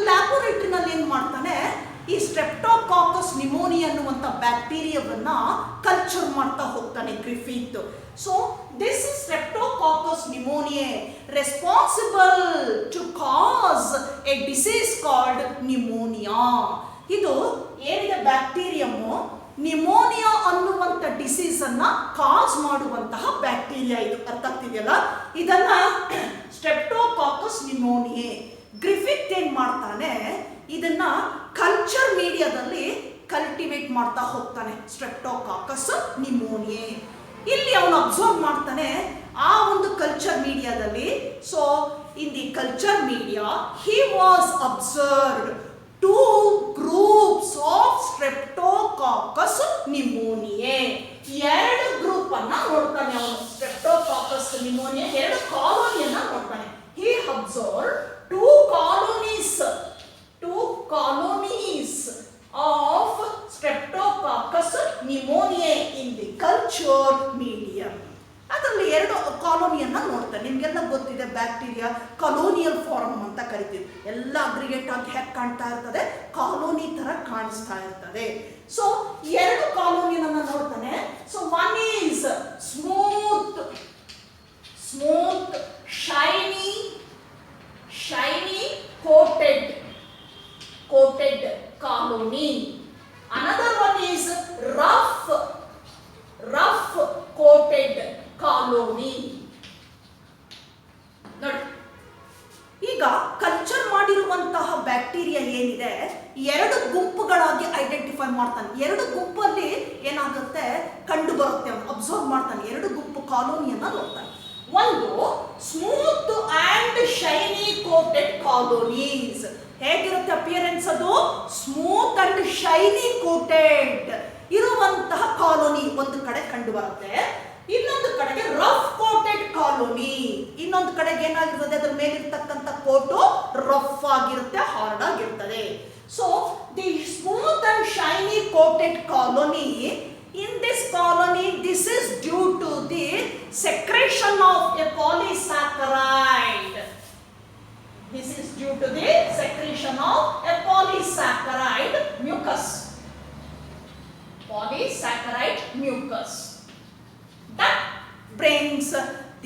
ಲ್ಯಾಬೋರೇಟರಿನಲ್ಲಿ ಏನು ಮಾಡ್ತಾನೆ, ಈ streptococcus pneumonia ಅನ್ನುವಂಥ ಬ್ಯಾಕ್ಟೀರಿಯಾವನ್ನ culture ಮಾಡ್ತಾ ಹೋಗ್ತಾನೆ Griffith. So this Streptococcus pneumoniae responsible to cause a disease called pneumonia. ಇದು ಏನಿದೆ ಬ್ಯಾಕ್ಟೀರಿಯಮ್ಮು, pneumonia ಅನ್ನುವಂಥ disease ಅನ್ನ ಕಾಸ್ ಮಾಡುವಂತಹ ಬ್ಯಾಕ್ಟೀರಿಯಾ ಇದು. ಅರ್ಥ ಆಗ್ತಿದೆಯಲ್ಲ? ಇದನ್ನ ಸ್ಟ್ರೆಪ್ಟೋಕಾಕಸ್ ನಿಮೋನಿಯಾ. ಗ್ರಿಫಿತ್ ಏನ್ ಮಾಡ್ತಾನೆ, ಇದನ್ನ ಕಲ್ಚರ್ ಮೀಡಿಯಾದಲ್ಲಿ ಕಲ್ಟಿವೇಟ್ ಮಾಡ್ತಾ ಹೋಗ್ತಾನೆ ಸ್ಟ್ರೆಪ್ಟೋಕಾಕಸ್ ನಿಮೋನಿಯಾ. ಇಲ್ಲಿ ಅವನು ಅಬ್ಸರ್ವ್ ಮಾಡ್ತಾನೆ ಆ ಒಂದು ಕಲ್ಚರ್ ಮೀಡಿಯಾದಲ್ಲಿ. So in the culture media he was observed 2 groups of Streptococcus pneumoniae. 2 group ಅನ್ನ ನೋಡ್ತಾನೆ ಅವನು. ಸ್ಟ್ರೆಪ್ಟೋಕಾಕಸ್ ನಿಮೋನಿಯಾ 2 ಕಾಲೋನಿಯನ್ನ ನೋಡ್ತಾನೆ. He observed 2 colonies of Streptococcus pneumoniae in the culture medium. ಅದರಲ್ಲಿ 2 ಕಾಲೋನಿಯನ್ನ ನೋಡ್ತಾರೆ. ನಿಮ್ಗೆಲ್ಲ ಗೊತ್ತಿದೆ ಬ್ಯಾಕ್ಟೀರಿಯಾ ಕಾಲೋನಿಯಲ್ ಫಾರ್ಮ್ ಅಂತ ಕರಿತೀವಿ. ಎಲ್ಲ ಅಗ್ರಿಗೇಟ್ ಆಗಿ ಹೇಗೆ ಕಾಣ್ತಾ ಇರ್ತದೆ, ಕಾಲೋನಿ ತರ ಕಾಣಿಸ್ತಾ ಇರ್ತದೆ. ಸೊ 2 ಕಾಲೋನಿಯನ್ನ ನೋಡ್ತಾನೆ. So one is smooth shiny coated colony. Another one is rough coated colony. ನೋಡಿ, ಈಗ ಕಲ್ಚರ್ ಮಾಡಿರುವಂತಹ ಬ್ಯಾಕ್ಟೀರಿಯಾ ಏನಿದೆ 2 ಗುಂಪುಗಳಾಗಿ ಐಡೆಂಟಿಫೈ ಮಾಡ್ತಾನೆ. 2 ಗುಂಪಲ್ಲಿ ಏನಾಗುತ್ತೆ ಕಂಡು ಬರುತ್ತೆ, ಅವನು ಅಬ್ಸರ್ವ್ ಮಾಡ್ತಾನೆ. 2 ಗುಂಪು ಕಾಲೋನಿಯನ್ನ ನೋಡ್ತಾನೆ. ಒಂದು smooth and shiny coated colonies. ಹೇಗಿರುತ್ತೆ ಅಪಿಯರೆನ್ಸ್ ಅದು? ಸ್ಮೂತ್ ಅಂಡ್ ಶೈನಿ ಕೋಟೆಡ್ ಇರುವಂತಹ ಕಾಲೋನಿ ಒಂದು ಕಡೆ ಕಂಡು ಬರುತ್ತೆ. ಇನ್ನೊಂದು ಕಡೆಗೆ ರಫ್ ಕೋಟೆಡ್ ಕಾಲೋನಿ ಕಾಲೋನಿ. ಇನ್ನೊಂದು ಕಡೆಗೆ ಏನಾಗಿರ್ತದೆ, ಅದ್ರ ಮೇಲಿರ್ತಕ್ಕಂಥ ಕೋಟು ರಫ್ ಆಗಿರುತ್ತೆ, ಹಾರ್ಡ್ ಆಗಿರ್ತದೆ. So the smooth and shiny coated colony, in this colony this is due to the secretion of a polysaccharide. This is due to the secretion of a polysaccharide mucus. Polysaccharide mucus that brings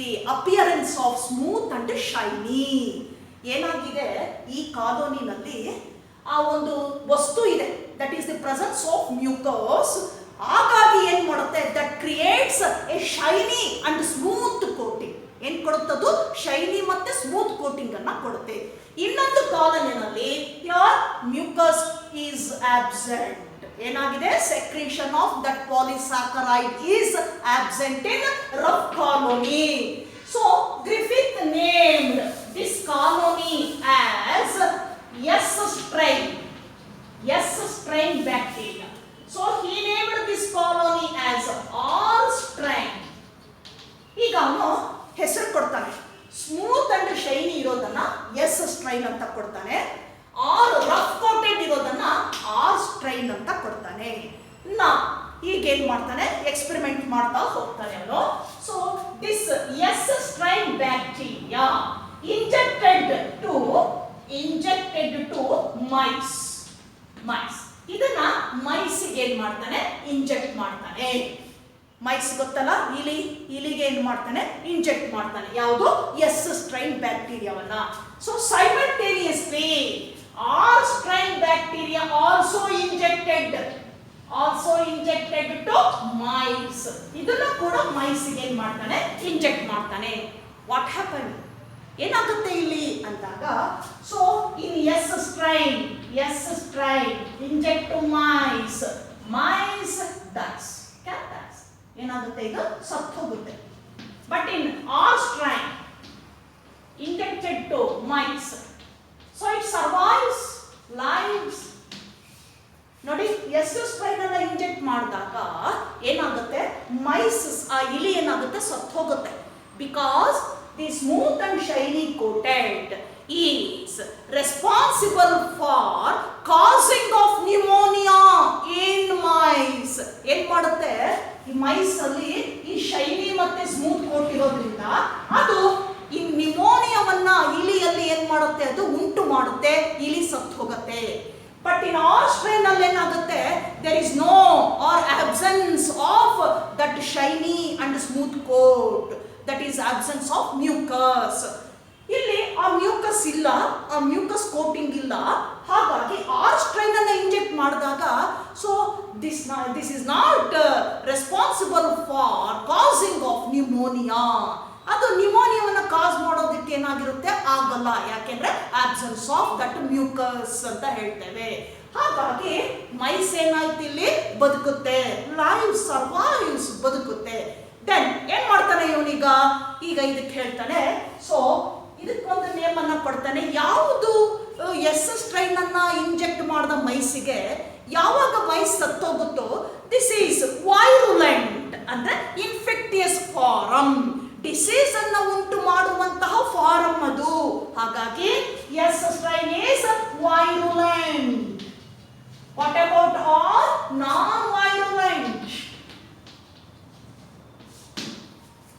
the appearance of smooth and shiny. ಏನಾಗಿದೆ, ಈ ಕಾಲೋನಿನಲ್ಲಿ ಆ ಒಂದು ವಸ್ತು ಇದೆ, that is the presence of mucus. ಹಾಗಾಗಿ ಏನ್ ಮಾಡುತ್ತೆ, that creates a shiny and smooth coating. ಏನ್ ಕೊಡುತ್ತದು, ಶೈನಿ ಮತ್ತೆ ಸ್ಮೂತ್ ಕೋಟಿಂಗ್ ಅನ್ನ ಕೊಡುತ್ತೆ. ಇನ್ನೊಂದು ಕಾಲೋನಿನಲ್ಲಿ here mucus is absent. ಏನಾಗಿದೆ, secretion of that polysaccharide is absent in rough colony. So Griffith named this colony as S strain bacteria. So he named this colony as R strain. ಈಗ ಅವನು ಹೆಸರು ಕೊಡ್ತಾನೆ, smooth and shiny ಇರೋದನ್ನ S strain ಅಂತ ಕೊಡ್ತಾನೆ, R rough coated ಇರೋದನ್ನ R strain ಅಂತ ಕೊಡ್ತಾನೆ. ಈಗ ಏನ್ ಮಾಡ್ತಾನೆ, ಎಕ್ಸ್ಪೆರಿಮೆಂಟ್ ಮಾಡ್ತಾ ಹೋಗ್ತಾನೆ ಅವನು. So this S strain bacteria injected to mice. ಇದನ್ನ ಮೈಸಿಗೆ ಏನ್ ಮಾಡ್ತಾನೆ, ಇಂಜೆಕ್ಟ್ ಮಾಡ್ತಾನೆ. ಮೈಸ್ ಗೊತ್ತಲ್ಲ, ಇಲಿಗೆ ಏನ್ ಮಾಡ್ತಾನೆ, ಇಂಜೆಕ್ಟ್ ಮಾಡ್ತಾನೆ. ಯಾವುದು, ಎಸ್ ಸ್ಟ್ರೈನ್ ಬ್ಯಾಕ್ಟೀರಿಯಾವನ್ನ. So simultaneously R strain bacteria also injected to mice. ಇದನ್ನ ಕೂಡ ಮೈಸಿಗೆ ಏನ್ ಮಾಡ್ತಾನೆ, ಇಂಜೆಕ್ಟ್ ಮಾಡ್ತಾನೆ. ವಾಟ್ ಹ್ಯಾಪನ್, ಏನಾಗುತ್ತೆ ಇಲ್ಲಿ ಅಂದಾಗ, so in S strain inject to mice dies, ಏನಾಗುತ್ತೆ, ಇದು ಸತ್ತು ಹೋಗುತ್ತೆ. But in R strain injected to mice, so it survives, lives. ನೋಡಿ, ಎಸ್ ಸ್ಟ್ರೈನ್ ಅನ್ನ ಇಂಜೆಕ್ಟ್ ಮಾಡಿದಾಗ ಏನಾಗುತ್ತೆ, ಮೈಸ್, ಆ ಇಲಿ ಏನಾಗುತ್ತೆ, ಸತ್ತು ಹೋಗುತ್ತೆ. Because the smooth and shiny coated is responsible for causing of pneumonia in mice. ಏನ್ ಮಾಡುತ್ತೆ, ಈ ಮೈಸ್ ಅಲ್ಲಿ ಈ ಶೈನಿ ಮತ್ತೆ ಸ್ಮೂತ್ ಕೋಟ್ ಇರೋದ್ರಿಂದ ಅದು ಈ ನ್ಯೂಮೋನಿಯಾವನ್ನ ಇಲಿಯಲ್ಲಿ ಏನ್ ಮಾಡುತ್ತೆ, ಅದು ಉಂಟು ಮಾಡುತ್ತೆ, ಇಲಿ ಸತ್ತು ಹೋಗುತ್ತೆ. ಬಟ್ ಇನ್ ಆರ್ ಸ್ಟ್ರೈನ್ ಅಲ್ಲಿ ಏನಾಗುತ್ತೆ, there is no or absence of that shiny and smooth coat, that is absence of mucus. ಇಲ್ಲಿ ಆ ಮ್ಯೂಕಸ್ ಇಲ್ಲ, ಆ ಮ್ಯೂಕಸ್ ಕೋಟಿಂಗ್ ಇಲ್ಲ. ಹಾಗಾಗಿ ಆರ್ ಸ್ಟ್ರೈನ್ ಅನ್ನ ಇಂಜೆಕ್ಟ್ ಮಾಡಿದಾಗ, so this is not responsible for causing of pneumonia. ಅದು ನ್ಯೂಮೋನಿಯಾವನ್ನ ಕಾಸ್ ಮಾಡೋದಕ್ಕೆ ಏನಾಗಿರುತ್ತೆ, ಆಗಲ್ಲ. ಯಾಕೆಂದ್ರೆ ಆಬ್ಸೆನ್ಸ್ ಆಫ್ ದಟ್ ಮ್ಯೂಕಸ್ ಅಂತ ಹೇಳ್ತೇವೆ. ಹಾಗಾಗಿ ಮೈಸ್ ಏನಾಯ್ತು, ಇಲ್ಲಿ ಬದುಕುತ್ತೆ, ಲೈವ್ ಸರ್ವೈವ್ಸ್, ಬದುಕುತ್ತೆ. ದೆನ್ ಏನ್ ಮಾಡ್ತಾನೆ ಇವನೀಗ, ಈಗ ಇದಕ್ಕೆ ಹೇಳ್ತಾನೆ, ಸೊ ಇದಕ್ಕೊಂದು ನೇಮ್ ಅನ್ನ ಕೊಡ್ತಾನೆ. ಯಾವುದು ಎಸ್ ಸ್ಟ್ರೈನ್ ಅನ್ನ ಇಂಜೆಕ್ಟ್ ಮಾಡಿದ ಮೈಸಿಗೆ ಯಾವಾಗ ಮೈಸ್ ಸತ್ತೋಗುತ್ತೋ, ದಿಸ್ ಈಸ್ ವೈರುಲೆಂಟ್, ಅಂದ್ರೆ ಇನ್ಫೆಕ್ಟಿಯಸ್ ಫಾರಮ್, ಡಿಸೀಸ್ ಅನ್ನ ಉಂಟು ಮಾಡುವಂತಹ ಫಾರಮ್ ಅದು. ಹಾಗಾಗಿ S strain is virulent. What about R non virulent?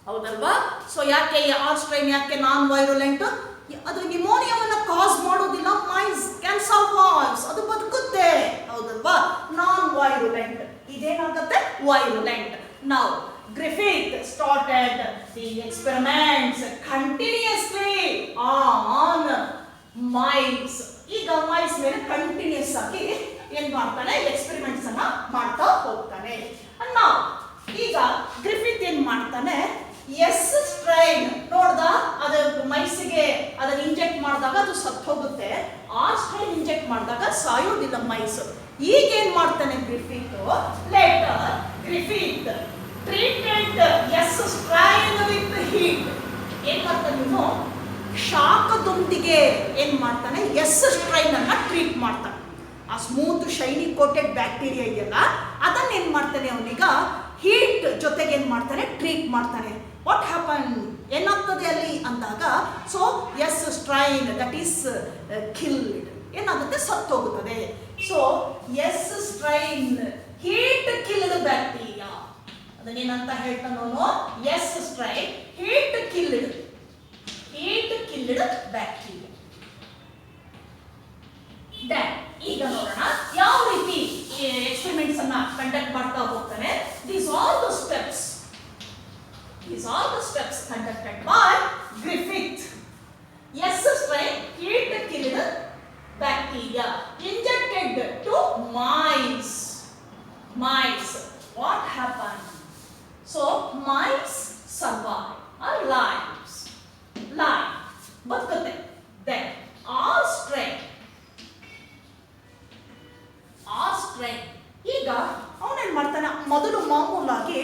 ಹೌದಲ್ವಾ? ಸೊ ಯಾಕೆ ಆರ್ ಸ್ಟ್ರೈನ್ ಯಾಕೆ ನಾನ್ ವೈರುಲೆಂಟ್? ಅದು ನ್ಯೂಮೋನಿಯಾವನ್ನ ಕಾಸ್ ಮಾಡೋದಿಲ್ಲ, ಮೈಸ್ ಕ್ಯಾನ್ ಸರ್ವೈವ್ಸ್, ಅದು ಬದುಕುತ್ತೆ. ಹೌದಲ್ವಾ? Non virulent. ಇದೇನಾಗುತ್ತೆ, virulent. Now Griffith started the experiments continuously on mice. ಈಗ ಮೈಸ್ ಮೇಲೆ ಕಂಟಿನ್ಯೂಸ್ ಆಗಿ ಏನ್ ಮಾಡ್ತಾನೆ, ಎಕ್ಸ್ಪೆರಿಮೆಂಟ್ಸ್ ಅನ್ನ ಮಾಡ್ತಾ ಹೋಗ್ತಾನೆ. ಈಗ ಗ್ರಿಫಿತ್ ಏನ್ ಮಾಡ್ತಾನೆ, ಎಸ್ ಸ್ಟ್ರೈನ್ ನೋಡ್ದ, ಅದು ಮೈಸಿಗೆ ಅದನ್ನ ಇಂಜೆಕ್ಟ್ ಮಾಡಿದಾಗ ಅದು ಸತ್ತು ಹೋಗುತ್ತೆ. ಆರ್ ಸ್ಟ್ರೈನ್ ಇಂಜೆಕ್ಟ್ ಮಾಡಿದಾಗ ಸಾಯೋದಿಲ್ಲ ಮೈಸ್. ಈಗ ಏನ್ ಮಾಡ್ತಾನೆ Griffith, later Griffith treated S strain with heat. ಏನ್ ಮಾಡ್ತಾನೆ ಇವನು, ಶಾಖದೊಂದಿಗೆ ಏನ್ ಮಾಡ್ತಾನೆ, ಎಸ್ ಸ್ಟ್ರೈನ್ ಅನ್ನ ಟ್ರೀಟ್ ಮಾಡ್ತಾನೆ. ಆ ಸ್ಮೂತ್ ಶೈನಿ ಕೋಟೆಡ್ ಬ್ಯಾಕ್ಟೀರಿಯಾ ಇದೆಯಲ್ಲ ಅದನ್ನ ಏನ್ ಮಾಡ್ತಾನೆ ಅವನೀಗ ಹೀಟ್ ಜೊತೆಗೆ ಏನ್ ಮಾಡ್ತಾನೆ ಟ್ರೀಟ್ ಮಾಡ್ತಾನೆ. ವಾಟ್ ಹ್ಯಾಪನ್ ಏನಾಗ್ತದೆ ಅಲ್ಲಿ ಅಂದಾಗ, so S strain that is killed ಏನಾಗುತ್ತೆ ಸತ್ತೋಗುತ್ತದೆ. So S strain heat killed bacteria, ಅದನ್ನೇನಂತ ಹೇಳ್ತಾನೋ, S strain heat killed bacteria. ಈಗ ನೋಡೋಣ ಯಾವ ರೀತಿ ಎಕ್ಸ್ಪೆರಿಮೆಂಟ್ಸ್ ಅನ್ನ ಕಂಡಕ್ಟ್ ಮಾಡ್ತಾ ಹೋಗ್ತಾನೆ. These are the steps conducted by Griffith. S strain heat killed bacteria injected to mice. What happened? So mice survive or lives. ಬದುಕುತ್ತೆ. Then R strain ಈಗ ಅವನೇನ್ ಮಾಡ್ತಾನೆ, ಮೊದಲು ಮಾಮೂಲಾಗಿ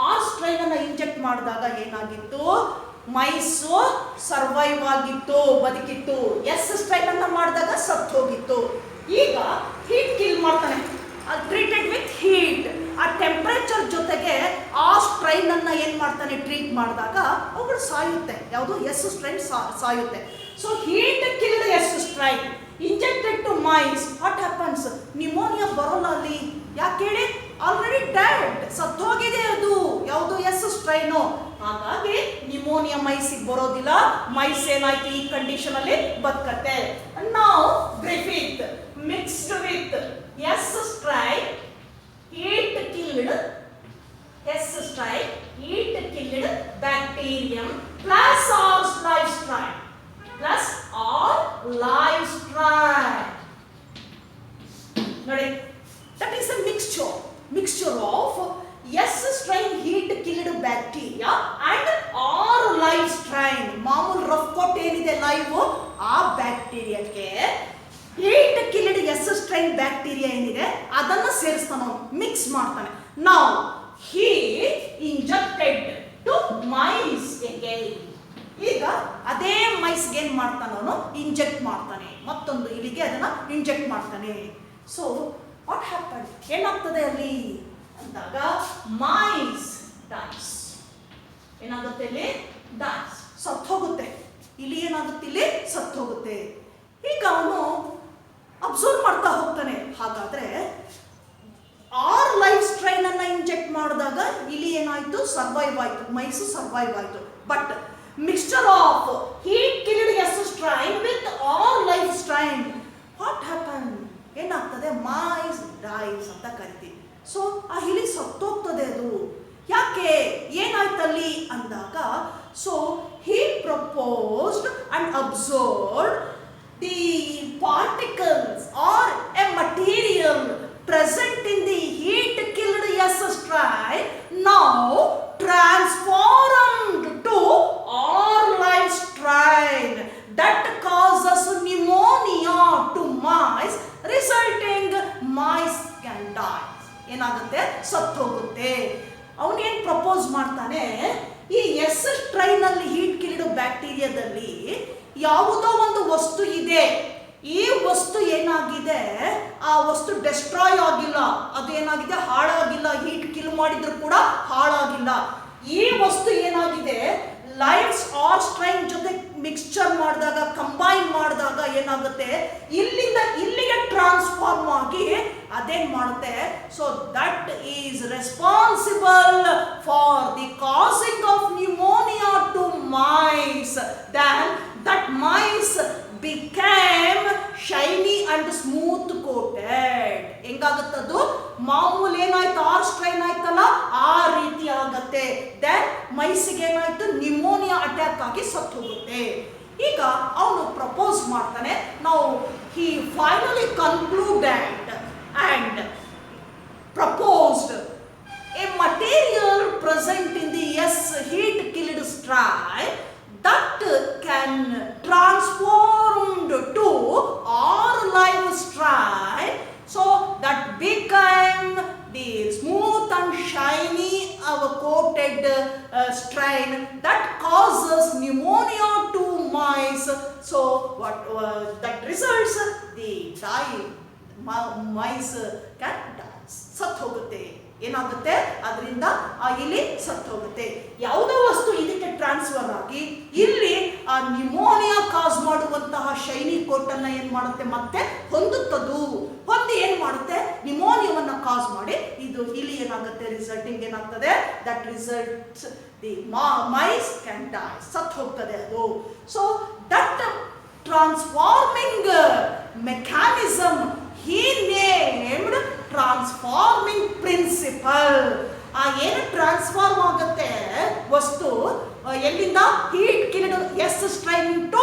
ಆರ್ ಸ್ಟ್ರೈನ್ ಅನ್ನ ಇಂಜೆಕ್ಟ್ ಮಾಡಿದಾಗ ಏನಾಗಿತ್ತು, ಮೈಸು ಸರ್ವೈವ್ ಆಗಿತ್ತು, ಬದುಕಿತ್ತು. ಎಸ್ ಸ್ಟ್ರೈನ್ ಅನ್ನ ಮಾಡಿದಾಗ ಸತ್ತು ಹೋಗಿತ್ತು. ಈಗ ಹೀಟ್ ಕಿಲ್ ಮಾಡ್ತಾನೆ, ಟ್ರೀಟೆಡ್ ವಿತ್ ಹೀಟ್. ಆ ಟೆಂಪರೇಚರ್ ಜೊತೆಗೆ ಆ ಸ್ಟ್ರೈನ್ ಅನ್ನ ಏನ್ ಮಾಡ್ತಾನೆ ಟ್ರೀಟ್ ಮಾಡಿದಾಗ ಅವುಗಳು ಸಾಯುತ್ತೆ. ಯಾವುದು ಎಸ್ ಸ್ಟ್ರೈನ್ ಸಾಯುತ್ತೆ. So heat killed S strain injected to mice. What happens, pneumonia ಬರೋಲ್ಲ ಅಲ್ಲಿ. ಯಾಕೆ ಹೇಳಿ, ಆಲ್ರೆಡಿ ಡೆಡ್, ಸತ್ತೋಗಿದೆ ಅದು. ಯಾವುದು ಎಸ್ ಸ್ಟ್ರೈನು. ಹಾಗಾಗಿ ನಿಮೋನಿಯಾ ಮೈಸಿಗೆ ಬರೋದಿಲ್ಲ. ಮೈಸ್ ಏನಾಯ್ತು ಈ ಕಂಡೀಷನ್ ಅಲ್ಲಿ ಬದುಕತ್ತೆ. ನಾವು Griffith mixed with S strain heat killed bacterium plus R life strain ನೋಡಿ, that is a mixture of S strain heat killed bacteria and R live strain. ಮಾಮೂಲ್ ರಫ್ ಕೋಟ್ ಏನಿದೆ ಲೈವ್, ಆ ಬ್ಯಾಕ್ಟೀರಿಯಾಕ್ಕೆ heat killed S strain bacteria ಏನಿದೆ ಅದನ್ನ ಸೇರಿಸ್ತಾನೆ, mix ಮಾಡ್ತಾನೆ. ನಾವು he injected to mice again. ಈಗ ಅದೇ ಮೈಸ್ಗೆ ಏನ್ ಮಾಡ್ತಾನೋ ಇಂಜೆಕ್ಟ್ ಮಾಡ್ತಾನೆ, ಮತ್ತೊಂದು ಇಲಿಗೆ ಅದನ್ನ ಇಂಜೆಕ್ಟ್ ಮಾಡ್ತಾನೆ. ಸೊ ವಾಟ್ ಹ್ಯಾಪನ್ ಏನಾಗ್ತದೆ ಅಲ್ಲಿ ಅಂದಾಗ, ಮೈಸ್ ಡೈಸ್. ಏನಾಗುತ್ತೆ ಇಲ್ಲಿ, ಡೈಸ್, ಸತ್ತು ಹೋಗುತ್ತೆ. ಇಲಿ ಏನಾಗುತ್ತೆ ಇಲ್ಲಿ, ಸತ್ತು ಹೋಗುತ್ತೆ. ಈಗ ಅವನು ಅಬ್ಸರ್ವ್ ಮಾಡ್ತಾ ಹೋಗ್ತಾನೆ. ಹಾಗಾದ್ರೆ ಆರ್ ಲೈಫ್ ಸ್ಟ್ರೈನ್ ಅನ್ನ ಇಂಜೆಕ್ಟ್ ಮಾಡಿದಾಗ ಇಲಿ ಏನಾಯ್ತು, ಸರ್ವೈವ್ ಆಯ್ತು, ಮೈಸು ಸರ್ವೈವ್ ಆಯ್ತು. But mixture of heat killed S strain with R life strain, what happen ಏನಾಗ್ತದೆ, ಮೈಸ್ ಡೈಸ್ ಅಂತ ಕರಿತೀವಿ. ಸೊ ಆ ಇಲಿ ಸತ್ತೋಗ್ತದೆ ಅದು. ಯಾಕೆ, ಏನಾಯ್ತಲ್ಲಿ ಅಂದಾಗ, so he proposed and observed the particles R A material present in the heat killed S strain now transformed to R live strain that causes pneumonia to mice, resulting mice can die. ಏನಾಗುತ್ತೆ, ಸತ್ತು ಹೋಗುತ್ತೆ. ಅವನೇನ್ propose ಮಾಡ್ತಾನೆ, ಈ S strain ಅಲ್ಲಿ heat killed ಬ್ಯಾಕ್ಟೀರಿಯಾದಲ್ಲಿ ಯಾವುದೋ ಒಂದು ವಸ್ತು ಇದೆ, ಈ ವಸ್ತು ಏನಾಗಿದೆ, ಆ ವಸ್ತು ಡೆಸ್ಟ್ರಾಯ್ ಆಗಿಲ್ಲ, ಅದೇನಾಗಿದೆ ಹಾಳಾಗಿಲ್ಲ, ಹೀಟ್ ಕಿಲ್ ಮಾಡಿದ್ರು ಕೂಡ ಹಾಳಾಗಿಲ್ಲ. ಈ ವಸ್ತು ಏನಾಗಿದೆ, ಲೈಫ್ಸ್ ಆರ್ ಸ್ಟ್ರೈನ್ ಜೊತೆ ಮಿಕ್ಸ್ಚರ್ ಮಾಡಿದಾಗ, ಕಂಬೈನ್ ಮಾಡಿದಾಗ ಏನಾಗುತ್ತೆ, ಇಲ್ಲಿಂದ ಇಲ್ಲಿಗೆ ಟ್ರಾನ್ಸ್ಫಾರ್ಮ್ ಆಗಿ ಅದೇನ್ ಮಾಡುತ್ತೆ. So that is responsible for the causing of pneumonia to mice. Then that mice became shiny and smooth coated. ಹೆಂಗಾಗುತ್ತದು, ಮಾಮೂಲಿ ಏನಾಯ್ತು ಆರ್ ಸ್ಟ್ರೈನ್ ಆಯ್ತಲ್ಲ ಆ ರೀತಿ ಆಗತ್ತೆ. ದೆನ್ ಮೈಸಿಗೆ ಏನಾಯ್ತು, ನ್ಯೂಮೋನಿಯಾ ಅಟ್ಯಾಕ್ ಆಗಿ ಸತ್ತು ಹೋಗುತ್ತೆ. ಈಗ ಅವನು ಪ್ರಪೋಸ್ ಮಾಡ್ತಾನೆ. ನಾವು he finally concluded and proposed a material present in the S heat killed strain that can transformed to R live strain, so that became the smooth and shiny coated strain that causes pneumonia to mice. So what that results, the die mice can die. ಸತ್ತು ಹೋಗುತ್ತೆ. ಏನಾಗುತ್ತೆ ಅದರಿಂದ ಇಲ್ಲಿ ಸತ್ತು ಹೋಗುತ್ತೆ. ಯಾವುದೋ ವಸ್ತು ಇದಕ್ಕೆ ಟ್ರಾನ್ಸ್ಫರ್ ಆಗಿ ಇಲ್ಲಿ ಆ ನ್ಯೂಮೋನಿಯಾ ಕಾಸ್ ಮಾಡುವಂತಹ ಶೈನಿ ಕೋಟ್ ಅನ್ನ ಏನ್ ಮಾಡುತ್ತೆ ಮತ್ತೆ ಹೊಂದುತ್ತದು. ಹೊಂದಿ ಏನ್ ಮಾಡುತ್ತೆ ನ್ಯೂಮೋನಿಯಾವನ್ನ ಕಾಸ್ ಮಾಡಿ ಇದು ಇಲ್ಲಿ ಏನಾಗುತ್ತೆ ರಿಸಲ್ಟಿಂಗ್ ಏನಾಗ್ತದೆ that results the mice can die, ಸತ್ತು ಹೋಗ್ತದೆ ಅದು. So that transforming mechanism he named transforming principle. ಆ ಏನು ಟ್ರಾನ್ಸ್ಫಾರ್ಮ್ ಆಗುತ್ತೆ ವಸ್ತು ಎಲ್ಲಿಂದ heat killed S strain to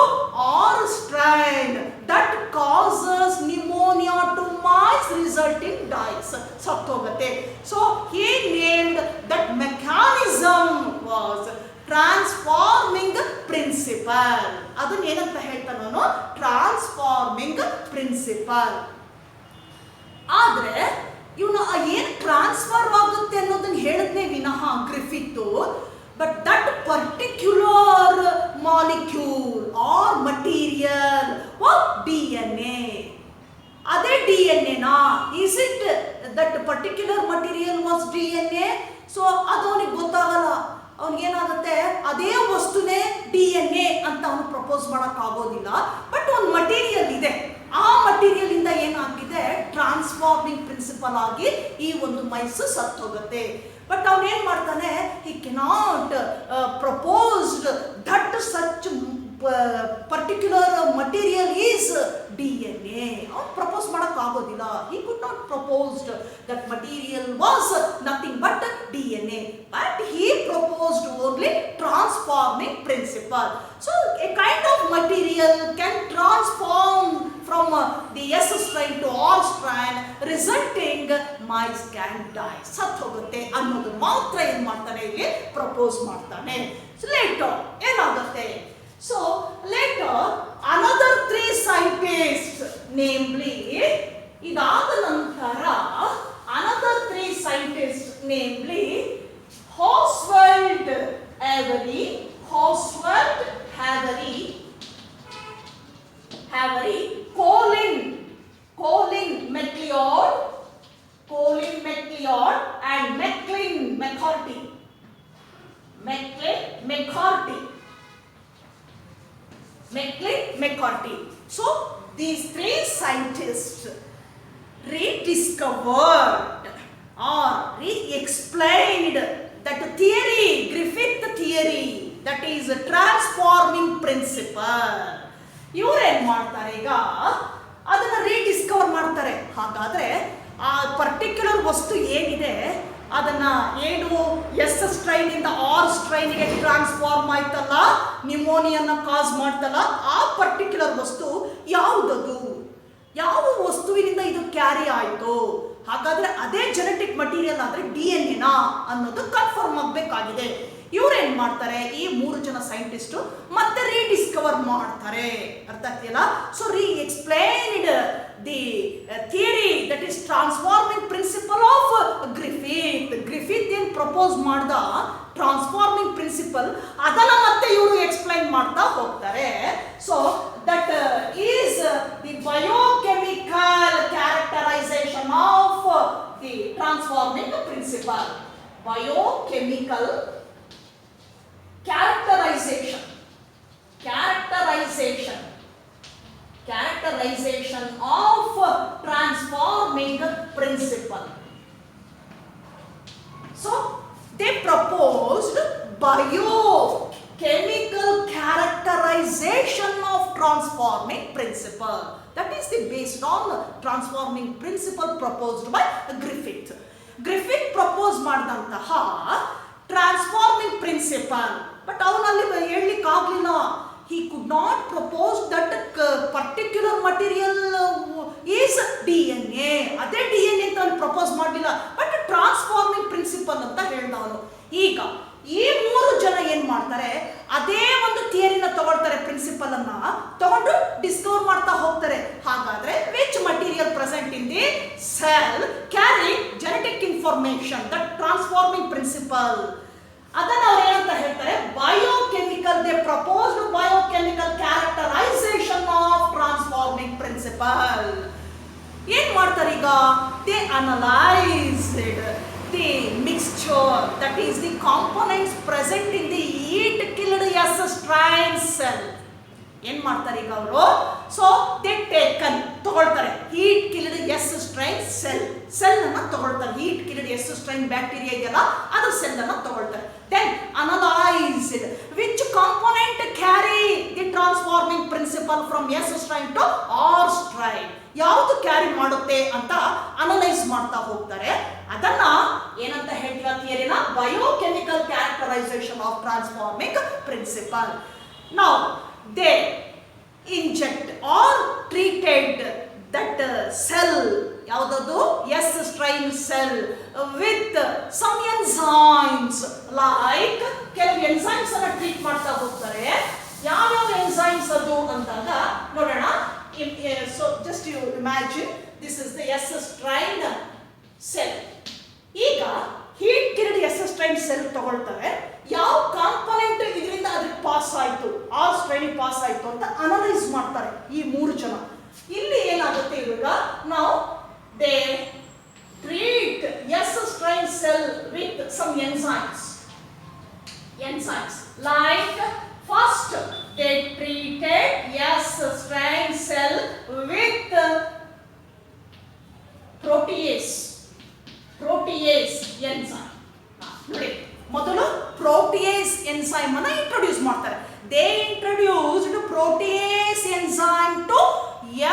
R strain that causes pneumonia to mice resulting dies, ಸತ್ತೋಗುತ್ತೆ. So he named that mechanism was transforming principle. ಅದನ್ನ ಏನಂತ ಹೇಳ್ತಾನೆ ಅವನು ಟ್ರಾನ್ಸ್ಫಾರ್ಮಿಂಗ್ ಪ್ರಿನ್ಸಿಪಲ್. ಆದ್ರೆ ಇವನು ಏನು ಟ್ರಾನ್ಸ್ಫರ್ ಆಗುತ್ತೆ ಅನ್ನೋದನ್ನ ಹೇಳಿದ್ನೇ ವಿನಃ Griffith, but that particular molecule or material of DNA, ಅದೇ DNA-ನಾ? Is it that particular material was DNA? So ಅದು ಅವನಿಗೆ ಗೊತ್ತಾಗಲ್ಲ. ಅವನಿಗೇನಾಗುತ್ತೆ ಅದೇ ವಸ್ತುನೇ DNA ಅಂತ ಅವನು ಪ್ರಪೋಸ್ ಮಾಡಕ್ ಆಗೋದಿಲ್ಲ. ಬಟ್ ಒಂದು ಮಟೀರಿಯಲ್ ಇದೆ, ಆ ಮಟೀರಿಯಲ್ ಇಂದ ಏನಾಗಿದೆ ಟ್ರಾನ್ಸ್ಫಾರ್ಮಿಂಗ್ ಪ್ರಿನ್ಸಿಪಲ್ ಆಗಿ ಈ ಒಂದು ಮೈಸು ಸತ್ತೋಗುತ್ತೆ. ಬಟ್ ಅವನೇನ್ ಮಾಡ್ತಾನೆ he cannot proposed that such particular material is DNA. ಅವ್ನು ಪ್ರಪೋಸ್ ಮಾಡಕ್ ಆಗೋದಿಲ್ಲ. He could not proposed that material was nothing but DNA, but he proposed only transforming principle. So a kind of material can transform from the S strain to R strain resulting mice can die, ಸತ್ತು ಹೋಗುತ್ತೆ ಅನ್ನೋದು ಮಾತ್ರ ಏನ್ ಮಾಡ್ತಾನೆ ಇಲ್ಲಿ propose ಮಾಡ್ತಾನೆ. So litre ಏನಾಗುತ್ತೆ, so litre another 3 scientists, namely ಇದಾದ ನಂತರ another 3 scientists, namely Oswald Avery, Colin MacLeod and Macklin McCarthy. So these 3 scientists rediscovered or re-explained that theory, Griffith theory, that is a transforming principle. ಇವರೇನ್ ಮಾಡ್ತಾರೆ ಈಗ ಅದನ್ನ rediscover ಮಾಡ್ತಾರೆ. ಹಾಗಾದ್ರೆ ಆ particular ವಸ್ತು ಏನಿದೆ ಅದನ್ನ ಏನು ಎಸ್ ಸ್ಟ್ರೈನ್ ಇಂದ ಆರ್ ಸ್ಟ್ರೈನ್ಗೆ ಟ್ರಾನ್ಸ್ಫಾರ್ಮ್ ಆಯ್ತಲ್ಲ, ನ್ಯೂಮೋನಿಯಾನ ಕಾಸ್ ಮಾಡ್ತಲ್ಲ, ಆ ಪರ್ಟಿಕ್ಯುಲರ್ ವಸ್ತು ಯಾವುದದು, ಯಾವ ವಸ್ತುವಿನಿಂದ ಇದು ಕ್ಯಾರಿ ಆಯಿತು, ಹಾಗಾದ್ರೆ ಅದೇ ಜೆನೆಟಿಕ್ ಮಟೀರಿಯಲ್ ಆದ್ರೆ DNA-ನಾ ಅನ್ನೋದು ಕನ್ಫರ್ಮ್ ಆಗಬೇಕಾಗಿದೆ. ಇವ್ರೇನ್ ಮಾಡ್ತಾರೆ ಈ 3 ಜನ ಸೈಂಟಿಸ್ಟ್ ಮತ್ತೆ ರೀಡಿಸ್ಕವರ್ ಮಾಡ್ತಾರೆ. ಅರ್ಥ ಆಗ್ತಿಲ್ಲ? So re-explained the theory that is transforming principle of Griffith ಏನ್ ಪ್ರಪೋಸ್ ಮಾಡ್ದ ಟ್ರಾನ್ಸ್ಫಾರ್ಮಿಂಗ್ ಪ್ರಿನ್ಸಿಪಲ್ ಅದನ್ನ ಮತ್ತೆ ಇವರು ಎಕ್ಸ್ಪ್ಲೈನ್ ಮಾಡ್ತಾ ಹೋಗ್ತಾರೆ. So that is the biochemical characterization of the transforming principle. Biochemical characterization of transforming principle. So they proposed biochemical characterization of transforming principle. That is the based on transforming principle proposed by Griffith. Griffith proposed ಮಾಡಿದಂತಹ transforming principal, but ಅವನಲ್ಲಿ ಹೇಳಲಿಕ್ಕೆ ಆಗಲಿಲ್ಲ. he could not propose that particular material is DNA. ಅದೇ DNA ಅಂತ ಅವನು propose ಮಾಡಲಿಲ್ಲ, but transforming principal ಅಂತ ಹೇಳ್ದವನು. ಈಗ ಈ 3 ಜನ ಏನ್ ಮಾಡ್ತಾರೆ ಅದೇ ಒಂದು ಥಿಯರಿನ ತಗೊಳ್ತಾರೆ, ಪ್ರಿನ್ಸಿಪಲ್ ಅನ್ನ ತಗೊಂಡು ಡಿಸ್ಕವರ್ ಮಾಡ್ತಾ ಹೋಗ್ತಾರೆ. ಹಾಗಾದ್ರೆ which material present in the cell carry genetic information that transforming principle, ಅದನ್ನ ಅವ್ರು ಏನಂತ ಹೇಳ್ತಾರೆ biochemical. They proposed biochemical characterization of transforming principal. ಏನ್ ಮಾಡ್ತಾರೆ ಈಗ they analyzed the mixture, that is the components present in the heat killed S strain cell. ಏನ್ ಮಾಡ್ತಾರೆ ಈಗ ಅವರು? ಸೊ ದೇ ಟೇಕನ್ ತಗೊಳ್ತಾರೆ heat killed S strain cell ಅನ್ನ ತಗೊಳ್ತಾರೆ. Heat killed S strain bacteria ಇದೆಯಲ್ಲ ಅದ್ರ ಸೆಲ್ ಅನ್ನ ತಗೊಳ್ತಾರೆ. Then analysed which component carry the transforming principle from S strain to R strain, ಯಾವುದು ಕ್ಯಾರಿ ಮಾಡುತ್ತೆ ಅಂತ ಅನಲೈಸ್ ಮಾಡ್ತಾ ಹೋಗ್ತಾರೆ. ಅದನ್ನ ಏನಂತ ಹೇಳ್ತೀರಾ ಥಿಯರಿನ? Biochemical characterization of transforming principle. Now they inject or treated that cell, ಯಾವ್ದದು S strain cell, with some enzymes, like ಕೆಲವು enzymes ಅನ್ನ ಟ್ರೀಟ್ ಮಾಡ್ತಾ ಹೋಗ್ತಾರೆ. ಯಾವ್ಯಾವ enzymes ಅದು ಅಂತಾಗ ನೋಡೋಣ. So just you imagine this is the S strain cell. ಈಗ heat killed S strain cell ತಗೊಳ್ತಾರೆ. ಯಾವ ಕಾಂಪೊನೆಂಟ್ ಇದರಿಂದ ಅದಕ್ಕೆ ಪಾಸ್ ಆಯ್ತು, ಆ ಸ್ಟ್ರೈನ್ ಪಾಸ್ ಆಯ್ತು ಅಂತ ಅನಲೈಸ್ ಮಾಡ್ತಾರೆ ಈ 3 ಜನ. ಇಲ್ಲಿ ಏನಾಗುತ್ತೆ ಇವಾಗ? ನಾವು they treat S strain cell with some enzymes like first they treated S strain cell with protease enzyme. ನೋಡಿ, ಮೊದಲು ಪ್ರೋಟಿಯೇಸ್ ಎನ್ಸೈಮ್ ಅನ್ನು ಇಂಟ್ರೊಡ್ಯೂಸ್ ಮಾಡ್ತಾರೆ. They introduced protease enzyme to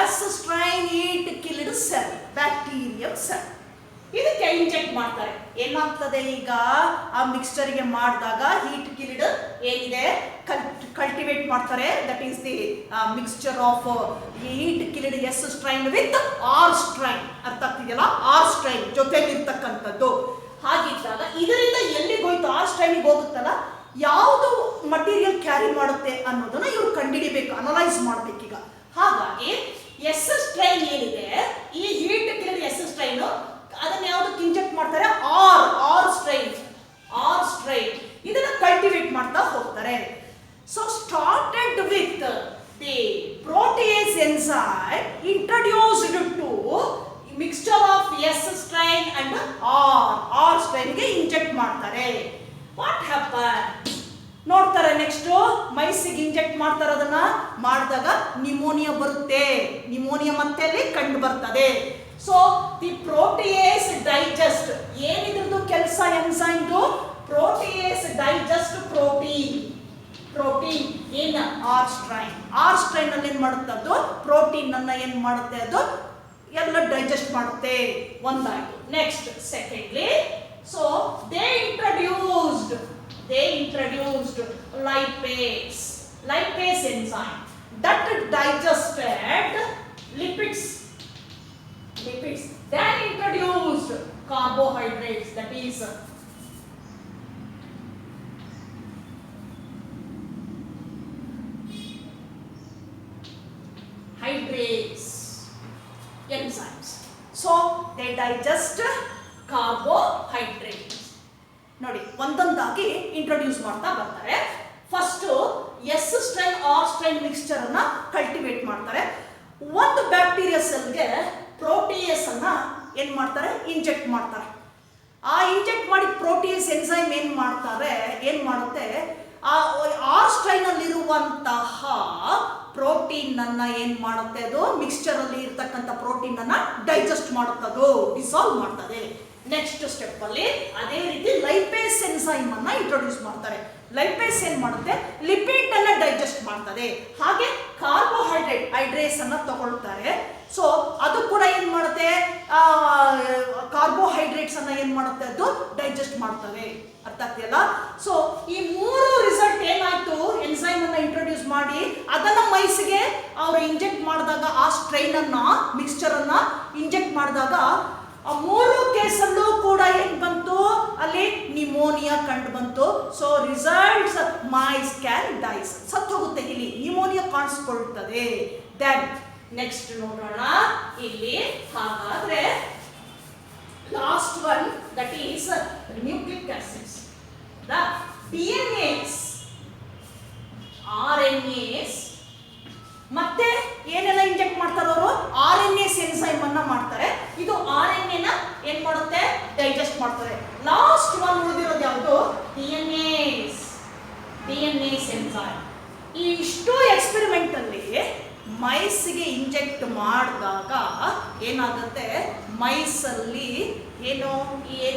S strain heat killed cell, bacterial cell. ಇದಕ್ಕೆ inject ಮಾಡ್ತಾರೆ. ಏನಾಗ್ತದೆ ಈಗ ಆ ಮಿಕ್ಸ್ಚರ್ಗೆ ಮಾಡಿದಾಗ ಹೀಟ್ ಕಿಲ್ಡ್ ಏನಿದೆ ಕಲ್ಟಿವೇಟ್ ಮಾಡ್ತಾರೆ. That is the mixture of heat killed S strain with R strain. ಅರ್ಥ ಆಗ್ತಿದೆಯಲ್ಲ? R strain ಜೊತೆಲಿರ್ತಕ್ಕಂಥದ್ದು. ಹಾಗಿದ್ದಾಗ ಇದರಿಂದ ಎಲ್ಲಿಗೆ ಹೋಯ್ತು? ಆರ್ ಸ್ಟ್ರೈನಿಗೆ ಹೋಗುತ್ತಲ್ಲ, ಯಾವುದು ಮಟೀರಿಯಲ್ ಕ್ಯಾರಿ ಮಾಡುತ್ತೆ ಅನ್ನೋದನ್ನ ಇವ್ರು ಕಂಡುಹಿಡಿಬೇಕು, ಅನಲೈಸ್ ಮಾಡ್ಬೇಕೀಗ. ಹಾಗಾಗಿ ಎಸ್ ಸ್ಟ್ರೈನ್ ಏನಿದೆ, ಈ ಹೀಟ್ ಕಿಲ್ಡ್ ಎಸ್ ಸ್ಟ್ರೈನ್ ಅದನ್ನ ಯಾವ್ದಕ್ಕೆ ಇಂಜೆಕ್ಟ್ ಮಾಡ್ತಾರೆ? ಆರ್ ಸ್ಟ್ರೈನ್ ಇದನ್ನ ಕಲ್ಟಿವೇಟ್ ಮಾಡ್ತಾ ಹೋಗ್ತಾರೆ. So started with the protease enzyme introduced to mixture of S strain and R strain ಗೆ ಇಂಜೆಕ್ಟ್ ಮಾಡ್ತಾರೆ. ವಾಟ್ ಹ್ಯಾಪನ್ ನೋಡ್ತಾರೆ. ನೆಕ್ಸ್ಟ್ ಮೈಸಿಗೆ ಇಂಜೆಕ್ಟ್ ಮಾಡ್ತಾರೆ. ಅದನ್ನ ಮಾಡಿದಾಗ ನಿಮೋನಿಯಾ ಬರುತ್ತೆ. ನಿಮೋನಿಯಾ ಮತ್ತೆ ಅಲ್ಲಿ ಕಂಡು ಬರ್ತದೆ. ಸೊ ದಿ ಪ್ರೋಟಿಯೇಸ್ ಡೈಜೆಸ್ಟ್, ಏನಿದ್ರದ್ದು ಕೆಲಸ ಎನ್ಸೈಮ್ದು? Protease digest protein in R strain ಅಲ್ಲಿ ಏನ್ ಮಾಡುತ್ತೆ? ಅದು ಪ್ರೋಟೀನ್ ಅನ್ನ ಏನ್ ಮಾಡುತ್ತೆ? ಅದು ಎಲ್ಲ ಡೈಜೆಸ್ಟ್ ಮಾಡುತ್ತೆ. ಒಂದಾಯ್ತು. Next secondly, so they introduced lipase enzyme that digested lipids. Then introduced carbohydrates, that is hydrates enzymes. So they digest carbohydrates. ನೋಡಿ, ಒಂದೊಂದಾಗಿ ಇಂಟ್ರೊಡ್ಯೂಸ್ ಮಾಡ್ತಾ ಬರ್ತಾರೆ. First S strain R strain mixture ಅನ್ನ ಕಲ್ಟಿವೇಟ್ ಮಾಡ್ತಾರೆ. ಒಂದು ಬ್ಯಾಕ್ಟೀರಿಯಾ ಸೆಲ್ಗೆ ಪ್ರೋಟಿಯೇಸ್ ಅನ್ನ ಏನ್ ಮಾಡ್ತಾರೆ? ಇಂಜೆಕ್ಟ್ ಮಾಡ್ತಾರೆ. ಆ ಇಂಜೆಕ್ಟ್ ಮಾಡಿದ ಪ್ರೋಟಿಯೇಸ್ ಎನ್ಸೈಮ್ ಏನ್ ಮಾಡುತ್ತೆ? ಆ ಆರ್ ಸ್ಟ್ರೈನ್ ಅಲ್ಲಿ ಇರುವಂತಹ ಪ್ರೋಟೀನ್ ಅನ್ನ ಏನ್ ಮಾಡುತ್ತೆ? ಅದು ಮಿಕ್ಸ್ಚರ್ ಅಲ್ಲಿ ಇರ್ತಕ್ಕಂಥ ಪ್ರೋಟೀನ್ ಅನ್ನ ಡೈಜೆಸ್ಟ್ ಮಾಡುತ್ತದು, ಡಿಸಾಲ್ವ್ ಮಾಡ್ತದೆ. ನೆಕ್ಸ್ಟ್ ಸ್ಟೆಪ್ ಅಲ್ಲಿ ಅದೇ ರೀತಿ ಲೈಪೇಸ್ ಎನ್ಸೈಮ್ ಅನ್ನ ಇಂಟ್ರೊಡ್ಯೂಸ್ ಮಾಡ್ತಾರೆ. ಲೈಪೇಸ್ ಏನ್ ಮಾಡುತ್ತೆ? ಲಿಪಿಡ್ ಅನ್ನ ಡೈಜೆಸ್ಟ್ ಮಾಡ್ತದೆ. ಹಾಗೆ ಹೈಡ್ರೇಟ್ಸ್ ಅನ್ನ ತಗೊಳ್ತಾರೆ. ಸೊ ಅದು ಕೂಡ ಏನ್ ಮಾಡುತ್ತೆ? ಕಾರ್ಬೋಹೈಡ್ರೇಟ್ಸ್ ಅನ್ನ ಏನ್ ಮಾಡುತ್ತೆ? ಅದು ಡೈಜೆಸ್ಟ್ ಮಾಡ್ತವೆ. ಅರ್ಥ ಆಗ್ತಿಯಲ್ಲ? ಸೊ ಈ 3 ರಿಸಲ್ಟ್ ಏನಾಯ್ತು? ಎನ್ಸೈಮ್ ಅನ್ನ ಇಂಟ್ರೊಡ್ಯೂಸ್ ಮಾಡಿ ಅದನ್ನ ಮೈಸ್ಗೆ ಅವರು ಇಂಜೆಕ್ಟ್ ಮಾಡಿದಾಗ, ಆ ಸ್ಟ್ರೈನ್ ಅನ್ನ ಮಿಕ್ಸ್ಚರ್ ಅನ್ನ ಇಂಜೆಕ್ಟ್ ಮಾಡಿದಾಗ ಆ 3 ಕೇಸಲ್ಲೂ ಕೂಡ ಏನ್ ಬಂತು? ಅಲ್ಲಿ ನಿಮೋನಿಯಾ ಕಂಡು ಬಂತು. So results mice can dies, ಸತ್ತು ಹೋಗುತ್ತೆ. ಇಲ್ಲಿ ನಿಮೋನಿಯಾ ಕಾಣಿಸ್ಕೊಳ್ತದೆ. ದೆನ್ ನೆಕ್ಸ್ಟ್ ನೋಡೋಣ ಇಲ್ಲಿ. ಹಾಗಾದ್ರೆ last one, that is nucleic acids. The DNAs, RNAs ಮತ್ತೆ ಏನೆಲ್ಲ ಇಂಜೆಕ್ಟ್ ಮಾಡ್ತಾರೆ ಅವರು? RNAs ಎನ್ಸೈಮ್ ಅನ್ನ ಮಾಡ್ತಾರೆ. ಇದು RNA ನ ಏನ್ ಮಾಡುತ್ತೆ, ಡೈಜೆಸ್ಟ್ ಮಾಡ್ತಾರೆ. ಲಾಸ್ಟ್ ಒನ್ ಉಳಿದಿರೋದು ಯಾವುದು, ಡಿಎನ್ಎಸ್ ಎಂಜೈಮ್. ಈ ಇಷ್ಟು ಎಕ್ಸ್ಪೆರಿಮೆಂಟ್ ಅಲ್ಲಿ ಮೈಸ್ಗೆ ಇಂಜೆಕ್ಟ್ ಮಾಡಿದಾಗ ಏನಾಗುತ್ತೆ, ಮೈಸಲ್ಲಿ ಏನು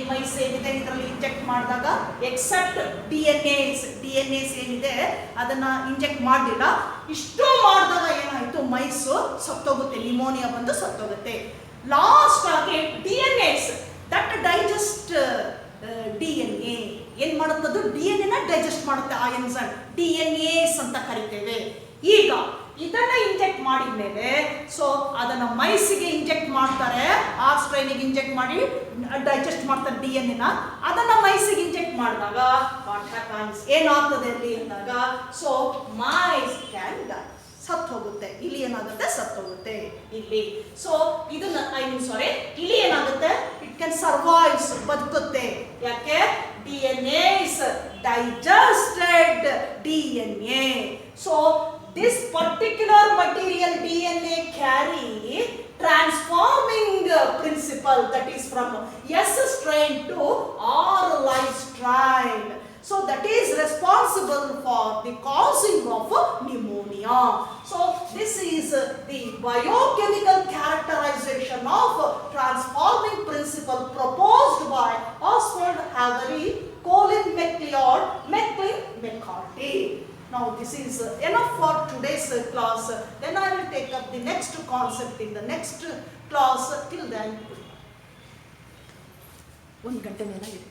ಮೈಸ್ ಏನಿದೆ ಇದರಲ್ಲಿ ಇಂಜೆಕ್ಟ್ ಮಾಡಿದಾಗ ಎಕ್ಸೆಪ್ಟ್ ಡಿ.ಎನ್.ಎಸ್ ಏನಿದೆ ಅದನ್ನ ಇಂಜೆಕ್ಟ್ ಮಾಡಲಿಲ್ಲ. ಇಷ್ಟು ಮಾಡಿದಾಗ ಏನಾಯ್ತು, ಮೈಸು ಸತ್ತೋಗುತ್ತೆ, ನಿಮೋನಿಯಾ ಬಂದು ಸತ್ತೋಗುತ್ತೆ. ಲಾಸ್ಟ್ ಆಗಿ ಡಿ.ಎನ್.ಎಸ್ ದಟ್ ಡೈಜೆಸ್ಟ್ ಡಿ.ಎನ್.ಎ ಏನ್ ಮಾಡುತ್ತದು, ಡಿ.ಎನ್.ಎ ಡೈಜೆಸ್ಟ್ ಮಾಡುತ್ತೆ. ಆ ಎನ್ಸೈಮ್ ಡಿ.ಎನ್.ಎಸ್ ಅಂತ ಕರಿತೇವೆ. ಈಗ ಇದನ್ನ ಇಂಜೆಕ್ಟ್ ಮಾಡಿದ ಮೇಲೆ ಸೊ ಅದನ್ನ ಮೈಸಿಗೆ ಇಂಜೆಕ್ಟ್ ಮಾಡ್ತಾರೆ, ಆ ಸ್ಟ್ರೈನಿಗೆ ಇಂಜೆಕ್ಟ್ ಮಾಡಿ ಡೈಜೆಸ್ಟ್ ಮಾಡ್ತಾರೆ ಡಿ.ಎನ್.ಎ. ಅದನ್ನ ಮೈಸಿಗೆ ಇಂಜೆಕ್ಟ್ ಮಾಡಿದಾಗ ವಾಟ್ ಹ್ಯಾಪನ್ಸ್, ಏನಾಗ್ತದೆ ಅಲ್ಲಿ ಅಂದಾಗ, ಸೊ ಮೈಸ್ ಕ್ಯಾನ್ ಡೈ, ಸತ್ತು ಹೋಗುತ್ತೆ. ಇಲ್ಲಿ ಏನಾಗುತ್ತೆ, ಸತ್ತು ಹೋಗುತ್ತೆ ಇಲ್ಲಿ. ಸೊ ಇದನ್ನ ಇಲ್ಲಿ ಏನಾಗುತ್ತೆ, ಇಟ್ ಕ್ಯಾನ್ ಸರ್ವೈವ್ಸ್, ಬದುಕುತ್ತೆ. ಯಾಕೆ, DNA is digested DNA. So this particular material DNA carry transforming principle, that is from S strain to R live strain. So that is responsible for the causing of pneumonia. So this is the biochemical characterization of transforming principle proposed by Oswald Avery, Colin MacLeod, Maclean, McCarthy. Now this is enough for today's class. Then I will take up the next concept in the next class. Till then, 1 ಗಂಟೆ ಮೇಲೆ ಇದೆ.